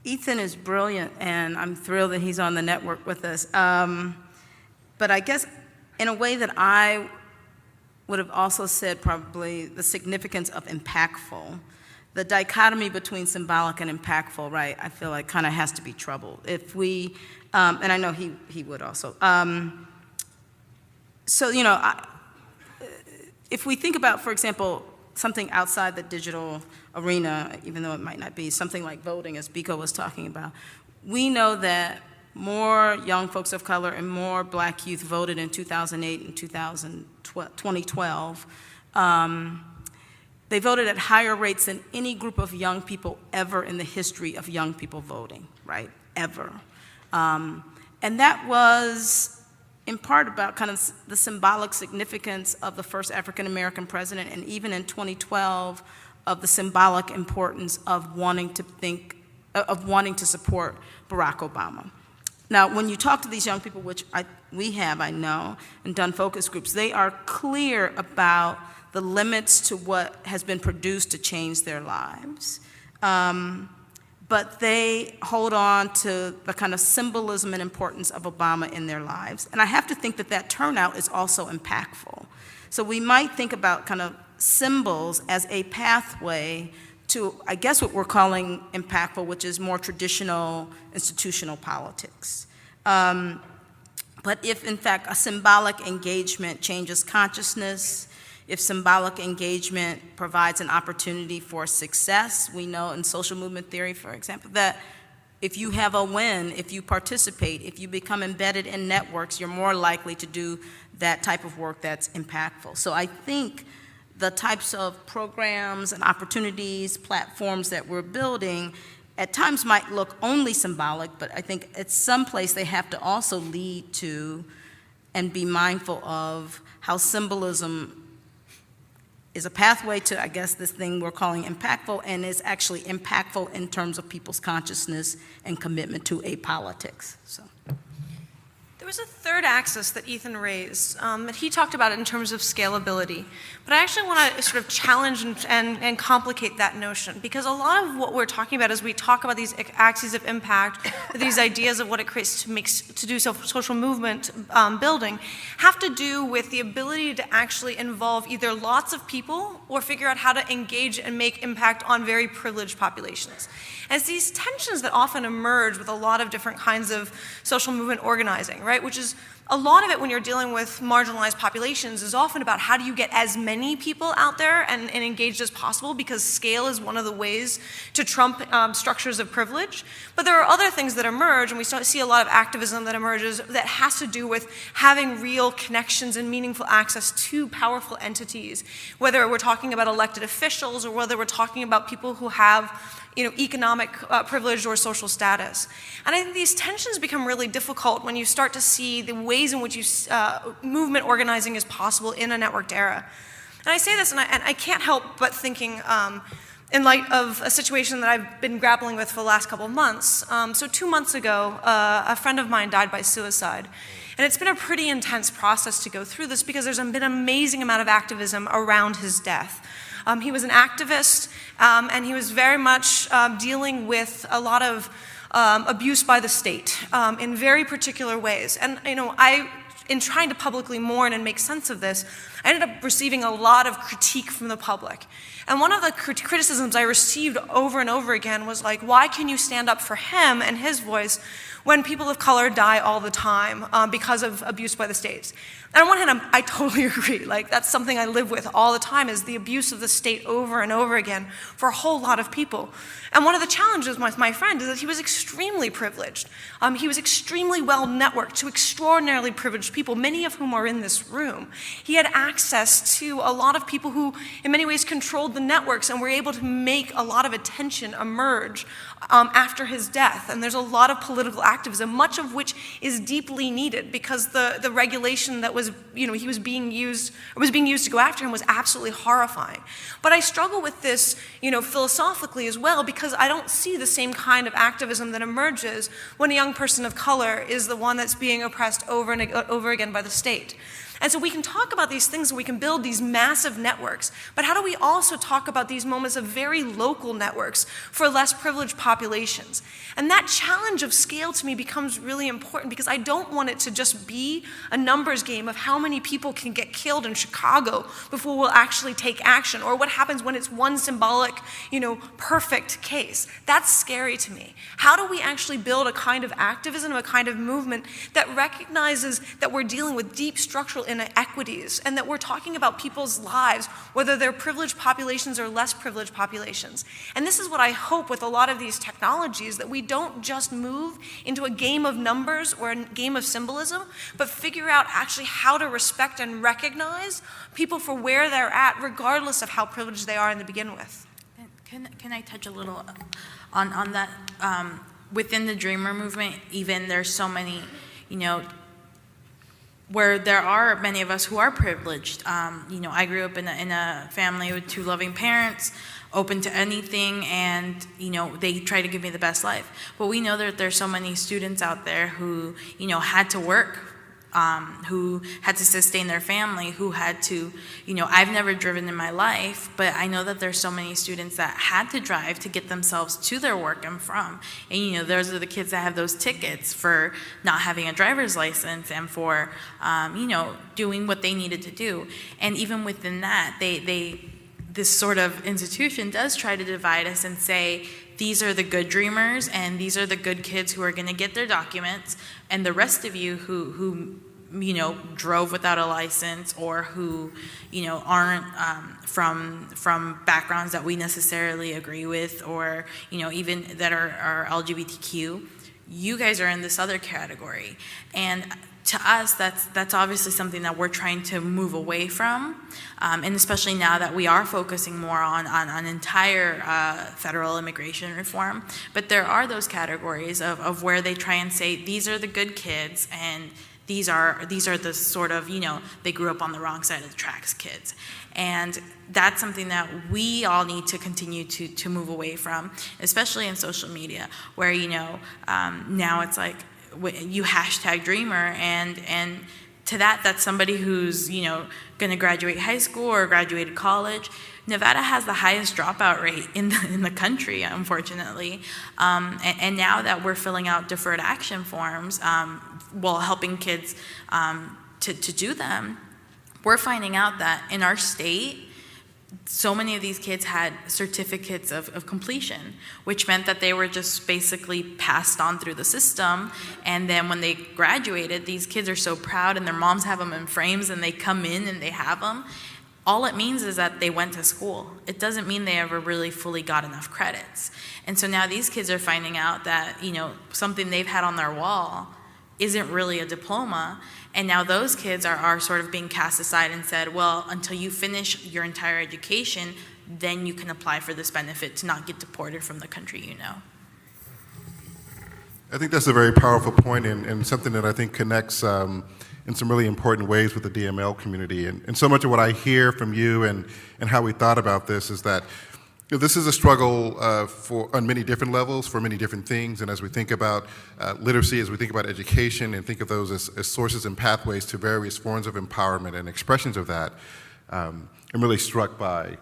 Ethan is brilliant, and I'm thrilled that he's on the network with us. But I guess in a way that I would have also said probably the significance of impactful, the dichotomy between symbolic and impactful, right, I feel like kind of has to be troubled. If we, and I know he would also. If we think about, for example, something outside the digital arena, even though it might not be, something like voting, as Biko was talking about, we know that more young folks of color and more black youth voted in 2008 and 2012. They voted at higher rates than any group of young people ever in the history of young people voting, right, ever. And that was in part about kind of the symbolic significance of the first African-American president, and even in 2012, of the symbolic importance of wanting to support Barack Obama. Now, when you talk to these young people, which we have, I know, and done focus groups, they are clear about the limits to what has been produced to change their lives. But they hold on to the kind of symbolism and importance of Obama in their lives. And I have to think that that turnout is also impactful. So we might think about kind of symbols as a pathway to, I guess, what we're calling impactful, which is more traditional institutional politics. But if, in fact, a symbolic engagement changes consciousness, if symbolic engagement provides an opportunity for success, we know in social movement theory, for example, that if you have a win, if you participate, if you become embedded in networks, you're more likely to do that type of work that's impactful. So I think the types of programs and opportunities, platforms that we're building at times might look only symbolic, but I think at some place they have to also lead to and be mindful of how symbolism is a pathway to, I guess, this thing we're calling impactful, and is actually impactful in terms of people's consciousness and commitment to a politics. So. There was a third axis that Ethan raised, that he talked about it in terms of scalability. But I actually want to sort of challenge and complicate that notion, because a lot of what we're talking about as we talk about these axes of impact, these ideas of what it creates to do social movement building, have to do with the ability to actually involve either lots of people or figure out how to engage and make impact on very privileged populations. And it's these tensions that often emerge with a lot of different kinds of social movement organizing, right? Which is a lot of it when you're dealing with marginalized populations is often about how do you get as many people out there and engaged as possible, because scale is one of the ways to trump structures of privilege. But there are other things that emerge, and we start to see a lot of activism that emerges that has to do with having real connections and meaningful access to powerful entities, whether we're talking about elected officials or whether we're talking about people who have economic privilege or social status. And I think these tensions become really difficult when you start to see the ways in which movement organizing is possible in a networked era. And I say this, and I can't help but thinking, in light of a situation that I've been grappling with for the last couple of months. So 2 months ago, a friend of mine died by suicide. And it's been a pretty intense process to go through this, because there's been an amazing amount of activism around his death. He was an activist, and he was very much dealing with a lot of abuse by the state in very particular ways. And in trying to publicly mourn and make sense of this, I ended up receiving a lot of critique from the public. And one of the criticisms I received over and over again was like, why can you stand up for him and his voice when people of color die all the time because of abuse by the state? And on one hand, I totally agree. Like, that's something I live with all the time, is the abuse of the state over and over again for a whole lot of people. And one of the challenges with my friend is that he was extremely privileged. He was extremely well networked to extraordinarily privileged people, many of whom are in this room. He had access to a lot of people who, in many ways, controlled the networks and were able to make a lot of attention emerge after his death. And there's a lot of political activism, much of which is deeply needed, because the regulation that was being used to go after him was absolutely horrifying. But I struggle with this, philosophically as well, because I don't see the same kind of activism that emerges when a young person of color is the one that's being oppressed over and over again by the state. And so we can talk about these things and we can build these massive networks, but how do we also talk about these moments of very local networks for less privileged populations? And that challenge of scale to me becomes really important, because I don't want it to just be a numbers game of how many people can get killed in Chicago before we'll actually take action, or what happens when it's one symbolic, perfect case. That's scary to me. How do we actually build a kind of activism, a kind of movement that recognizes that we're dealing with deep structural inequities, and that we're talking about people's lives, whether they're privileged populations or less privileged populations? And this is what I hope with a lot of these technologies, that we don't just move into a game of numbers or a game of symbolism, but figure out actually how to respect and recognize people for where they're at, regardless of how privileged they are to begin with. Can I touch a little on that? Within the Dreamer movement, even there's so many, where there are many of us who are privileged. I grew up in a family with 2 loving parents, open to anything, and they try to give me the best life. But we know that there's so many students out there who had to work, who had to sustain their family, who had to, I've never driven in my life, but I know that there's so many students that had to drive to get themselves to their work and from. And those are the kids that have those tickets for not having a driver's license and for, doing what they needed to do. And even within that, this sort of institution does try to divide us and say, these are the good dreamers and these are the good kids who are going to get their documents, and the rest of you who drove without a license, or who aren't from backgrounds that we necessarily agree with, or even that are LGBTQ, you guys are in this other category. And to us, that's obviously something that we're trying to move away from, and especially now that we are focusing more on entire federal immigration reform. But there are those categories of where they try and say, these are the good kids, and these are the sort of, they grew up on the wrong side of the tracks kids. And that's something that we all need to continue to move away from, especially in social media, where, now it's like, you hashtag dreamer, and to that's somebody who's, you know, going to graduate high school or graduated college. Nevada has the highest dropout rate in the country, unfortunately. And now that we're filling out deferred action forms, while helping kids to do them, we're finding out that in our state, so many of these kids had certificates of completion, which meant that they were just basically passed on through the system. And then when they graduated, these kids are so proud, and their moms have them in frames, and they come in and they have them. All it means is that they went to school. It doesn't mean they ever really fully got enough credits. And so now these kids are finding out that, you know, something they've had on their wall isn't really a diploma. And now those kids are sort of being cast aside and said, well, until you finish your entire education, then you can apply for this benefit to not get deported from the country you know. I think that's a very powerful point, and something that I think connects in some really important ways with the DML community. And so much of what I hear from you and how we thought about this is that, you know, this is a struggle on many different levels for many different things. And as we think about literacy, as we think about education, and think of those as sources and pathways to various forms of empowerment and expressions of that, I'm really struck by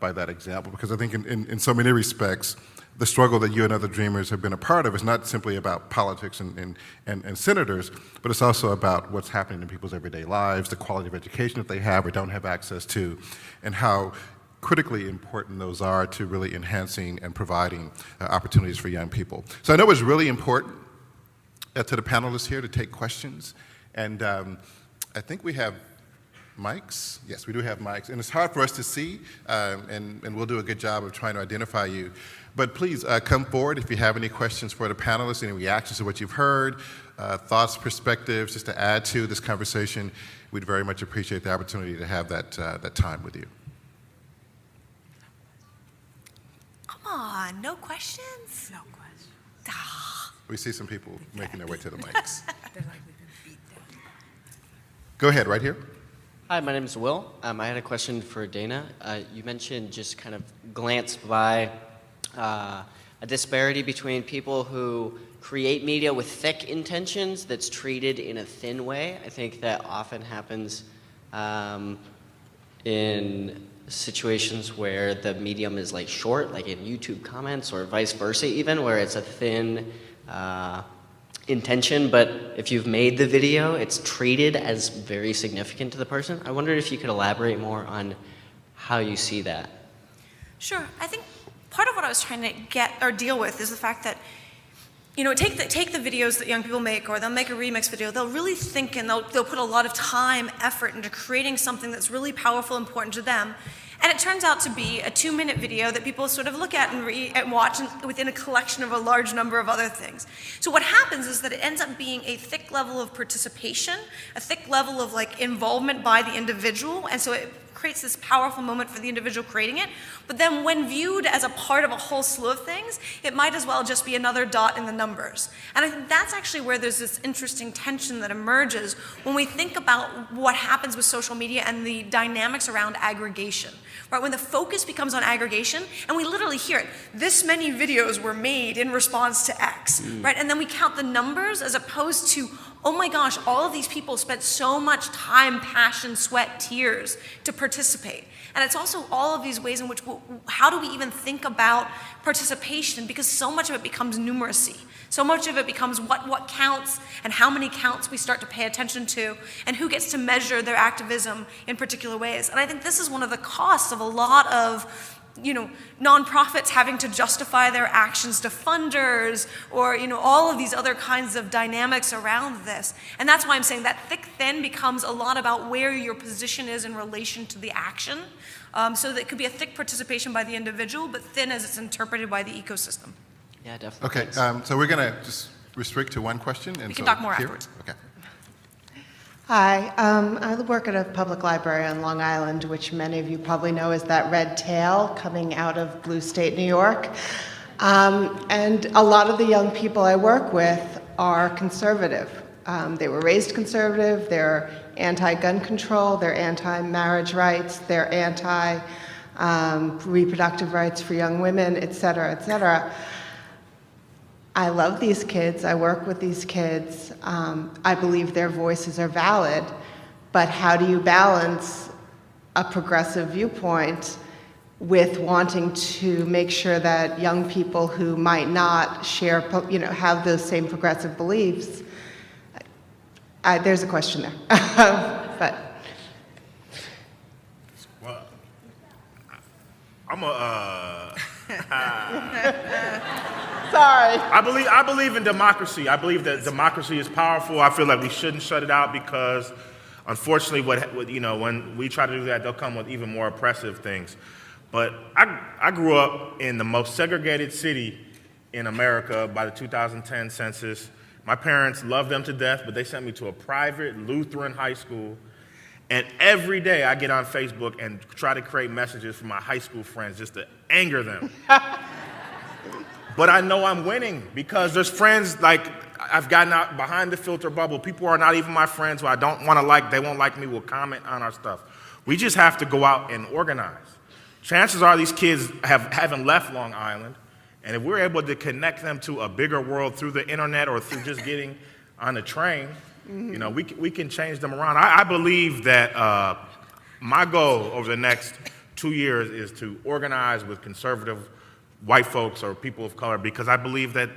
that example, because I think in so many respects, the struggle that you and other dreamers have been a part of is not simply about politics and senators, but it's also about what's happening in people's everyday lives, the quality of education that they have or don't have access to, and how critically important those are to really enhancing and providing opportunities for young people. So I know it's really important to the panelists here to take questions, and I think we have mics. Yes, we do have mics, and it's hard for us to see, and we'll do a good job of trying to identify you. But please come forward if you have any questions for the panelists, any reactions to what you've heard, thoughts, perspectives, just to add to this conversation. We'd very much appreciate the opportunity to have that time with you. Come on, no questions? No questions. We see some people making their way to the mics. Go ahead, right here. Hi, my name is Will. I had a question for Dana. You mentioned, just kind of glanced by, a disparity between people who create media with thick intentions that's treated in a thin way. I think that often happens in situations where the medium is like short, like in YouTube comments, or vice versa even, where it's a thin intention, but if you've made the video, it's treated as very significant to the person. I wondered if you could elaborate more on how you see that. Sure. I think part of what I was trying to get or deal with is the fact that, you know, take the videos that young people make, or they'll make a remix video, they'll really think, and they'll put a lot of time, effort into creating something that's really powerful, important to them. And it turns out to be a 2-minute video that people sort of look at and read and watch within a collection of a large number of other things. So what happens is that it ends up being a thick level of participation, a thick level of like involvement by the individual, and so it creates this powerful moment for the individual creating it. But then when viewed as a part of a whole slew of things, it might as well just be another dot in the numbers. And I think that's actually where there's this interesting tension that emerges when we think about what happens with social media and the dynamics around aggregation. Right, when the focus becomes on aggregation, and we literally hear it, this many videos were made in response to X, right? And then we count the numbers as opposed to, oh my gosh, all of these people spent so much time, passion, sweat, tears to participate. And it's also all of these ways in which, how do we even think about participation? Because so much of it becomes numeracy. So much of it becomes what counts and how many counts we start to pay attention to, and who gets to measure their activism in particular ways. And I think this is one of the costs of a lot of, you know, nonprofits having to justify their actions to funders, or, you know, all of these other kinds of dynamics around this. And that's why I'm saying that thick-thin becomes a lot about where your position is in relation to the action. So that it could be a thick participation by the individual, but thin as it's interpreted by the ecosystem. Yeah, definitely. Okay, so we're going to just restrict to one question. And we can talk more here. afterwards. Okay. Hi, I work at a public library on Long Island, which many of you probably know as that red tail coming out of Blue State, New York. And a lot of the young people I work with are conservative. They were raised conservative, they're anti-gun control, they're anti-marriage rights, they're anti-reproductive rights for young women, et cetera, et cetera. I love these kids. I work with these kids. I believe their voices are valid. But how do you balance a progressive viewpoint with wanting to make sure that young people who might not share, have those same progressive beliefs? There's a question there. But well, I'm a. Sorry. I believe in democracy. I believe that democracy is powerful. I feel like we shouldn't shut it out because, unfortunately, when we try to do that, they'll come with even more oppressive things. But I grew up in the most segregated city in America by the 2010 census. My parents loved them to death, but they sent me to a private Lutheran high school. And every day I get on Facebook and try to create messages for my high school friends just to anger them. But I know I'm winning because there's friends like I've gotten out behind the filter bubble. People who are not even my friends who I don't want to like, they won't like me, will comment on our stuff. We just have to go out and organize. Chances are these kids haven't left Long Island. And if we're able to connect them to a bigger world through the internet or through just getting on a train, we can change them around. I believe that my goal over the next 2 years is to organize with conservative white folks or people of color because I believe that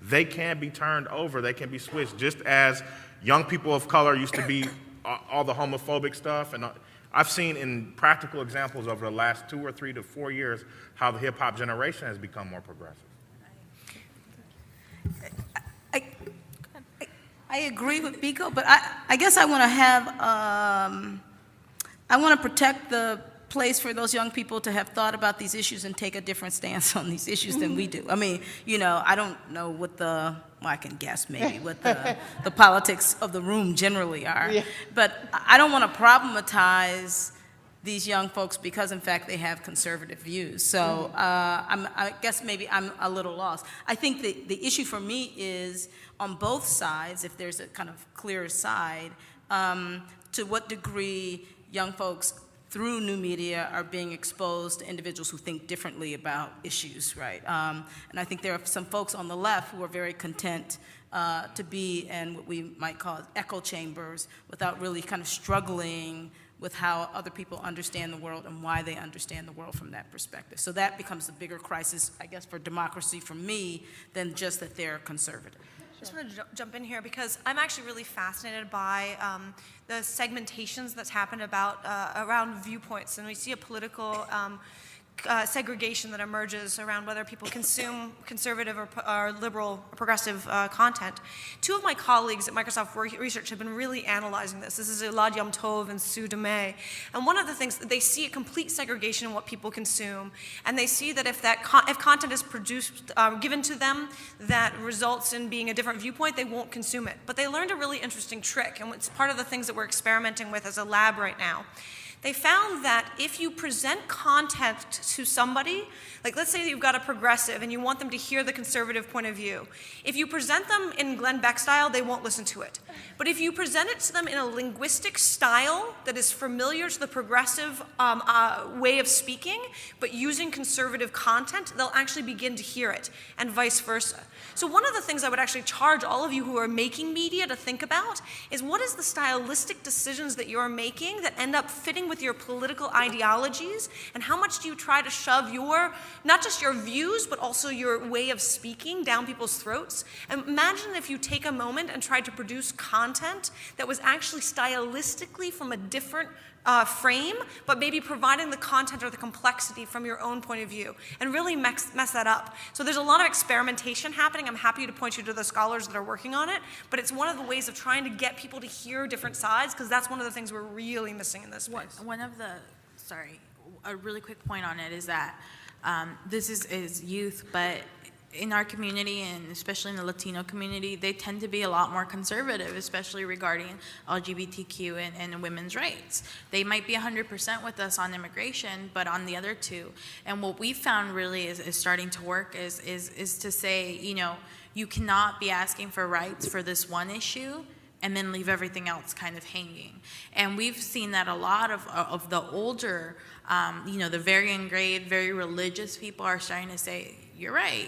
they can be turned over, they can be switched, just as young people of color used to be all the homophobic stuff. And I've seen in practical examples over the last 2 or 3 to 4 years how the hip-hop generation has become more progressive. I agree with Biko, but I guess I want to have, I want to protect the place for those young people to have thought about these issues and take a different stance on these issues than we do. I mean, I don't know what I can guess maybe what the politics of the room generally are, but I don't want to problematize these young folks because, in fact, they have conservative views. So I guess maybe I'm a little lost. I think the issue for me is on both sides, if there's a kind of clear side, to what degree young folks through new media are being exposed to individuals who think differently about issues, right? And I think there are some folks on the left who are very content to be in what we might call echo chambers without really kind of struggling with how other people understand the world and why they understand the world from that perspective. So that becomes the bigger crisis, I guess, for democracy for me than just that they're conservative. I just want to jump in here because I'm actually really fascinated by the segmentations that's happened around viewpoints, and we see a political segregation that emerges around whether people consume conservative or liberal or progressive content. Two of my colleagues at Microsoft Research have been really analyzing this. This is Elad Yom Tov and Sue DeMay. And one of the things, they see a complete segregation in what people consume, and they see that if content is produced, given to them that results in being a different viewpoint, they won't consume it. But they learned a really interesting trick, and it's part of the things that we're experimenting with as a lab right now. They found that if you present content to somebody, like let's say you've got a progressive and you want them to hear the conservative point of view, if you present them in Glenn Beck style, they won't listen to it. But if you present it to them in a linguistic style that is familiar to the progressive way of speaking, but using conservative content, they'll actually begin to hear it, and vice versa. So one of the things I would actually charge all of you who are making media to think about is what is the stylistic decisions that you're making that end up fitting with your political ideologies, and how much do you try to shove not just your views, but also your way of speaking down people's throats? And imagine if you take a moment and tried to produce content that was actually stylistically from a different frame, but maybe providing the content or the complexity from your own point of view, and really mess that up. So there's a lot of experimentation happening. I'm happy to point you to the scholars that are working on it, but it's one of the ways of trying to get people to hear different sides, because that's one of the things we're really missing in this space. A really quick point on it is that this is youth, but in our community, and especially in the Latino community, they tend to be a lot more conservative, especially regarding LGBTQ and women's rights. They might be 100% with us on immigration, but on the other two. And what we found really is starting to work is to say, you cannot be asking for rights for this one issue and then leave everything else kind of hanging. And we've seen that a lot of the older, the very ingrained, very religious people are starting to say, you're right.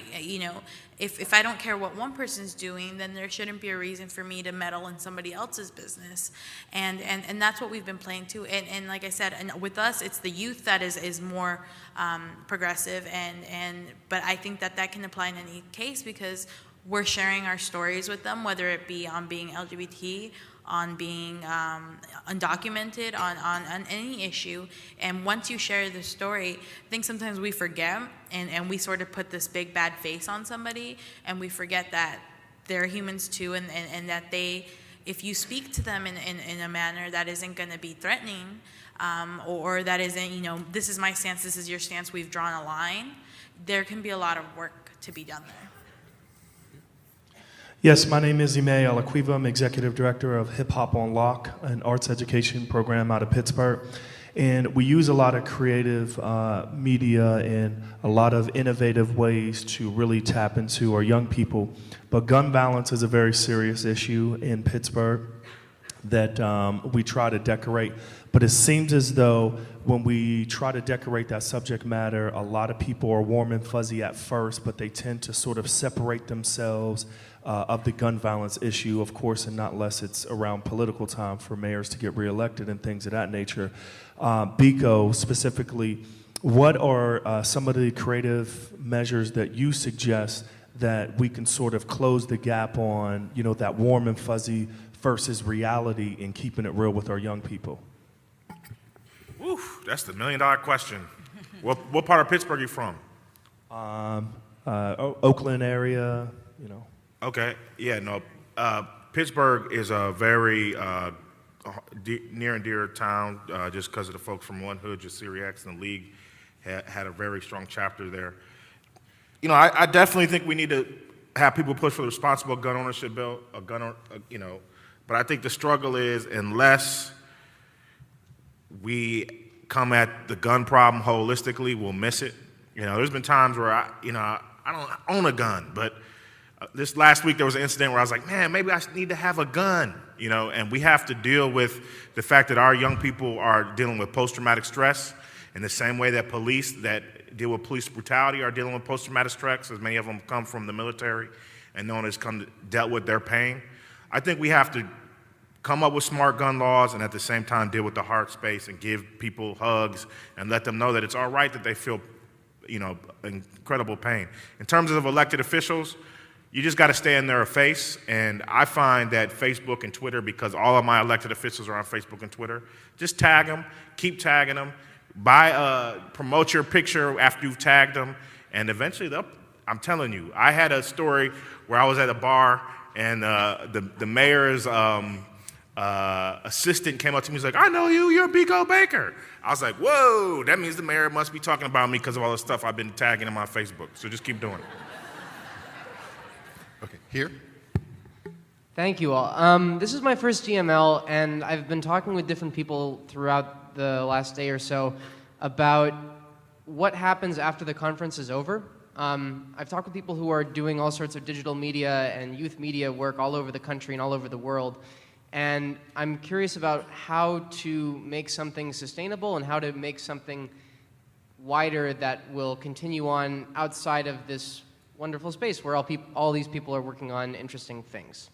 If I don't care what one person's doing, then there shouldn't be a reason for me to meddle in somebody else's business. And that's what we've been playing to. And like I said, and with us, it's the youth that is more progressive. But I think that can apply in any case because we're sharing our stories with them, whether it be on being LGBT, on being undocumented, on any issue. And once you share the story, I think sometimes we forget and we sort of put this big bad face on somebody, and we forget that they're humans too, and that if you speak to them in a manner that isn't going to be threatening, or that isn't, this is my stance, this is your stance, we've drawn a line, there can be a lot of work to be done there. Yes, my name is Ime Alaquiva. I'm Executive Director of Hip Hop on Lock, an arts education program out of Pittsburgh. And we use a lot of creative media and a lot of innovative ways to really tap into our young people. But gun violence is a very serious issue in Pittsburgh that we try to decorate. But it seems as though when we try to decorate that subject matter, a lot of people are warm and fuzzy at first, but they tend to sort of separate themselves of the gun violence issue, of course, and not unless it's around political time for mayors to get reelected and things of that nature. Biko, specifically, what are some of the creative measures that you suggest that we can sort of close the gap on, that warm and fuzzy versus reality and keeping it real with our young people? Oof, that's the $1 million question. What part of Pittsburgh are you from? Oakland area, Okay, yeah, no. Pittsburgh is a very near and dear town just because of the folks from One Hood, just Syriacs and the League had a very strong chapter there. I definitely think we need to have people push for the responsible gun ownership bill, but I think the struggle is unless we come at the gun problem holistically, we'll miss it. There's been times where I don't own a gun, but this last week there was an incident where I was like, man, maybe I need to have a gun, and we have to deal with the fact that our young people are dealing with post-traumatic stress in the same way that police that deal with police brutality are dealing with post-traumatic stress, as many of them come from the military and no one has dealt with their pain. I think we have to come up with smart gun laws and at the same time deal with the heart space and give people hugs and let them know that it's all right that they feel, incredible pain. In terms of elected officials, you just got to stay in their face, and I find that Facebook and Twitter, because all of my elected officials are on Facebook and Twitter, just tag them, keep tagging them, promote your picture after you've tagged them, and eventually I'm telling you, I had a story where I was at a bar and the mayor's assistant came up to me, he's like, I know you, you're Biko Baker. I was like, whoa, that means the mayor must be talking about me because of all the stuff I've been tagging him on Facebook, so just keep doing it. Okay, here. Thank you all. This is my first DML, and I've been talking with different people throughout the last day or so about what happens after the conference is over. I've talked with people who are doing all sorts of digital media and youth media work all over the country and all over the world, and I'm curious about how to make something sustainable and how to make something wider that will continue on outside of this wonderful space where all these people are working on interesting things.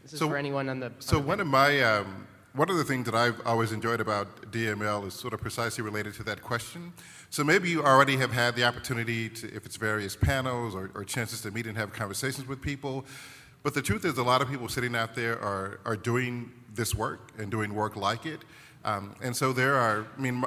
This is for anyone on the... So one of the things that I've always enjoyed about DML is sort of precisely related to that question. So maybe you already have had the opportunity to, if it's various panels or chances to meet and have conversations with people, but the truth is a lot of people sitting out there are doing this work and doing work like it. And so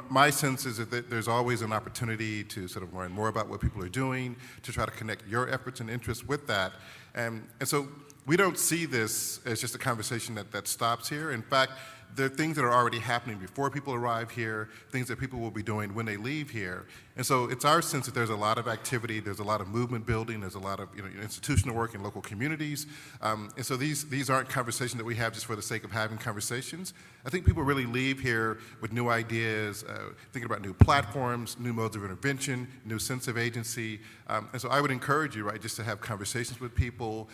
my sense is that there's always an opportunity to sort of learn more about what people are doing, to try to connect your efforts and interests with that. And so we don't see this as just a conversation that stops here. In fact, there are things that are already happening before people arrive here, things that people will be doing when they leave here. And so it's our sense that there's a lot of activity, there's a lot of movement building, there's a lot of institutional work in local communities. And so these aren't conversations that we have just for the sake of having conversations. I think people really leave here with new ideas, thinking about new platforms, new modes of intervention, new sense of agency. And so I would encourage you, just to have conversations with people.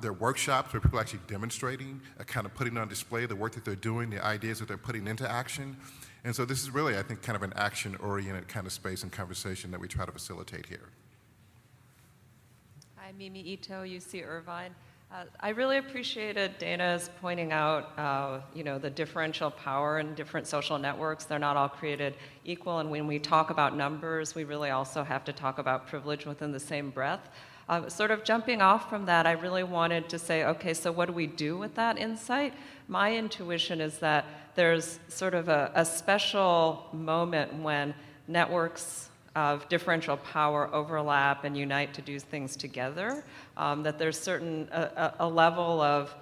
There are workshops where people are actually demonstrating, kind of putting on display the work that they're doing, the ideas that they're putting into action. And so this is really, I think, kind of an action-oriented kind of space and conversation that we try to facilitate here. Hi, Mimi Ito, UC Irvine. I really appreciated Dana's pointing out, the differential power in different social networks. They're not all created equal, and when we talk about numbers, we really also have to talk about privilege within the same breath. Sort of jumping off from that, I really wanted to say, okay, so what do we do with that insight? My intuition is that there's sort of a special moment when networks of differential power overlap and unite to do things together, that there's a level of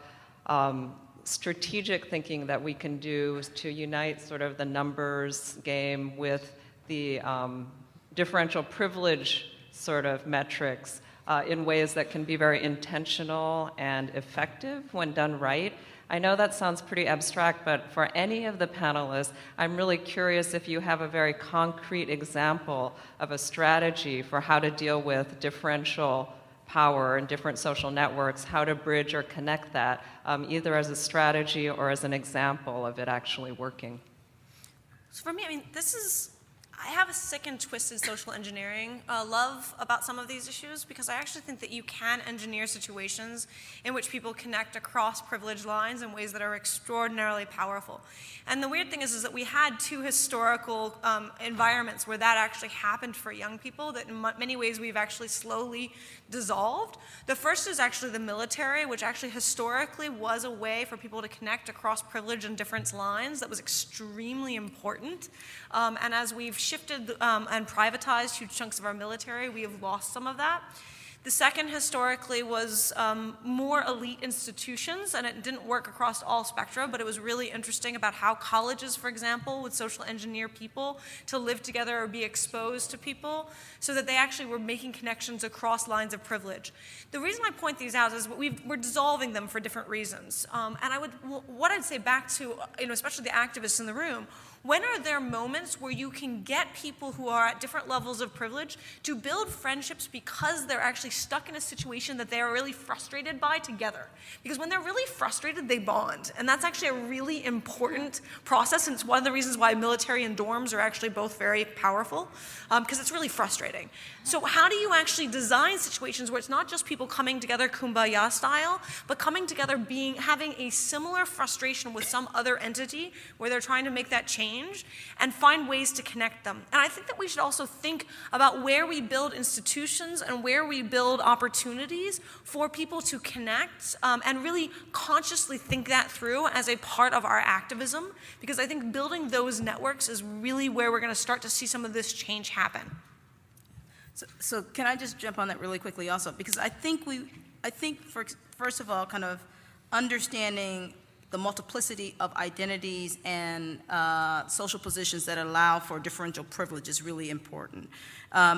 strategic thinking that we can do to unite sort of the numbers game with the differential privilege sort of metrics in ways that can be very intentional and effective when done right. I know that sounds pretty abstract, but for any of the panelists, I'm really curious if you have a very concrete example of a strategy for how to deal with differential power in different social networks, how to bridge or connect that, either as a strategy or as an example of it actually working. So for me, I have a sick and twisted social engineering love about some of these issues, because I actually think that you can engineer situations in which people connect across privilege lines in ways that are extraordinarily powerful. And the weird thing is that we had two historical environments where that actually happened for young people that in many ways we've actually slowly dissolved. The first is actually the military, which actually historically was a way for people to connect across privilege and difference lines that was extremely important. And as we've shifted and privatized huge chunks of our military, we have lost some of that. The second historically was more elite institutions, and it didn't work across all spectra, but it was really interesting about how colleges, for example, would social engineer people to live together or be exposed to people so that they actually were making connections across lines of privilege. The reason I point these out is we're dissolving them for different reasons. And what I'd say back to, especially the activists in the room, when are there moments where you can get people who are at different levels of privilege to build friendships because they're actually stuck in a situation that they are really frustrated by together? Because when they're really frustrated, they bond. And that's actually a really important process, and it's one of the reasons why military and dorms are actually both very powerful, because it's really frustrating. So how do you actually design situations where it's not just people coming together kumbaya style, but coming together having a similar frustration with some other entity where they're trying to make that change and find ways to connect them? And I think that we should also think about where we build institutions and where we build opportunities for people to connect, and really consciously think that through as a part of our activism, because I think building those networks is really where we're going to start to see some of this change happen. So can I just jump on that really quickly also? Because I think first of all, kind of understanding the multiplicity of identities and social positions that allow for differential privilege is really important.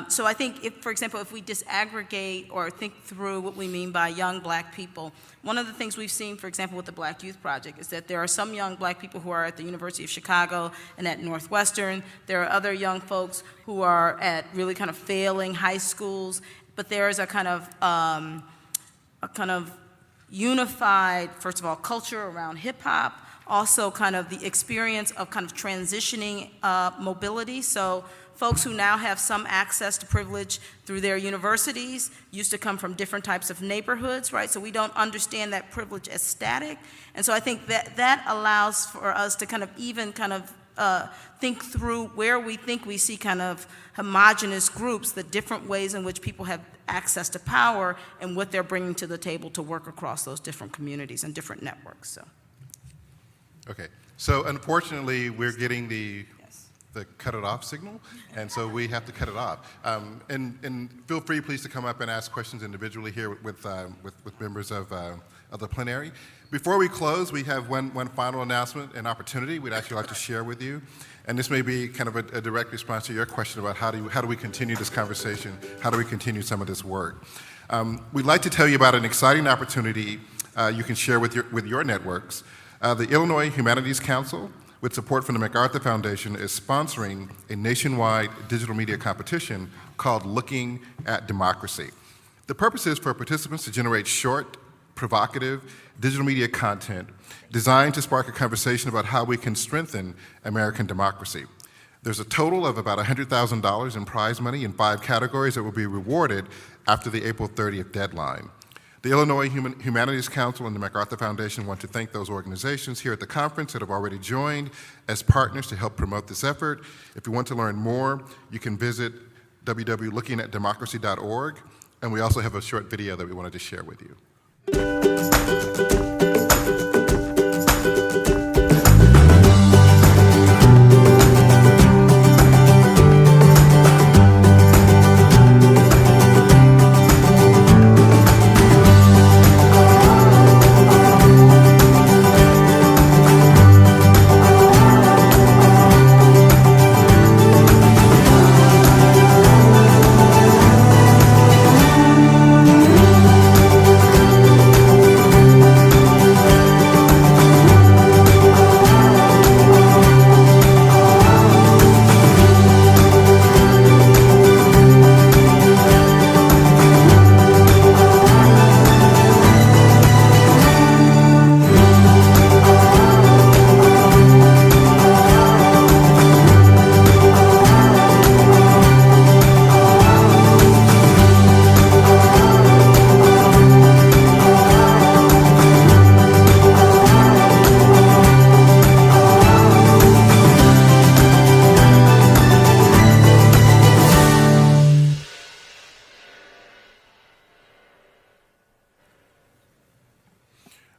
So I think, for example, if we disaggregate or think through what we mean by young black people, one of the things we've seen, for example, with the Black Youth Project is that there are some young black people who are at the University of Chicago and at Northwestern. There are other young folks who are at really kind of failing high schools, but there is a kind of unified, first of all, culture around hip hop, also kind of the experience of kind of transitioning mobility. So folks who now have some access to privilege through their universities used to come from different types of neighborhoods, right? So we don't understand that privilege as static. And so I think that allows for us to kind of even kind of think through where we think we see kind of homogenous groups, the different ways in which people have access to power and what they're bringing to the table to work across those different communities and different networks. So. Okay, so unfortunately, we're getting the cut it off signal, and so we have to cut it off. And feel free, please, to come up and ask questions individually here with members of the plenary. Before we close, we have one final announcement and opportunity we'd actually like to share with you. And this may be kind of a direct response to your question about how do we continue this conversation, how do we continue some of this work. We'd like to tell you about an exciting opportunity you can share with your networks. The Illinois Humanities Council, with support from the MacArthur Foundation, is sponsoring a nationwide digital media competition called Looking at Democracy. The purpose is for participants to generate short, provocative digital media content designed to spark a conversation about how we can strengthen American democracy. There's a total of about $100,000 in prize money in 5 categories that will be rewarded after the April 30th deadline. The Illinois Humanities Council and the MacArthur Foundation want to thank those organizations here at the conference that have already joined as partners to help promote this effort. If you want to learn more, you can visit www.lookingatdemocracy.org, and we also have a short video that we wanted to share with you.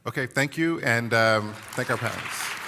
Okay, thank you, and thank our panelists.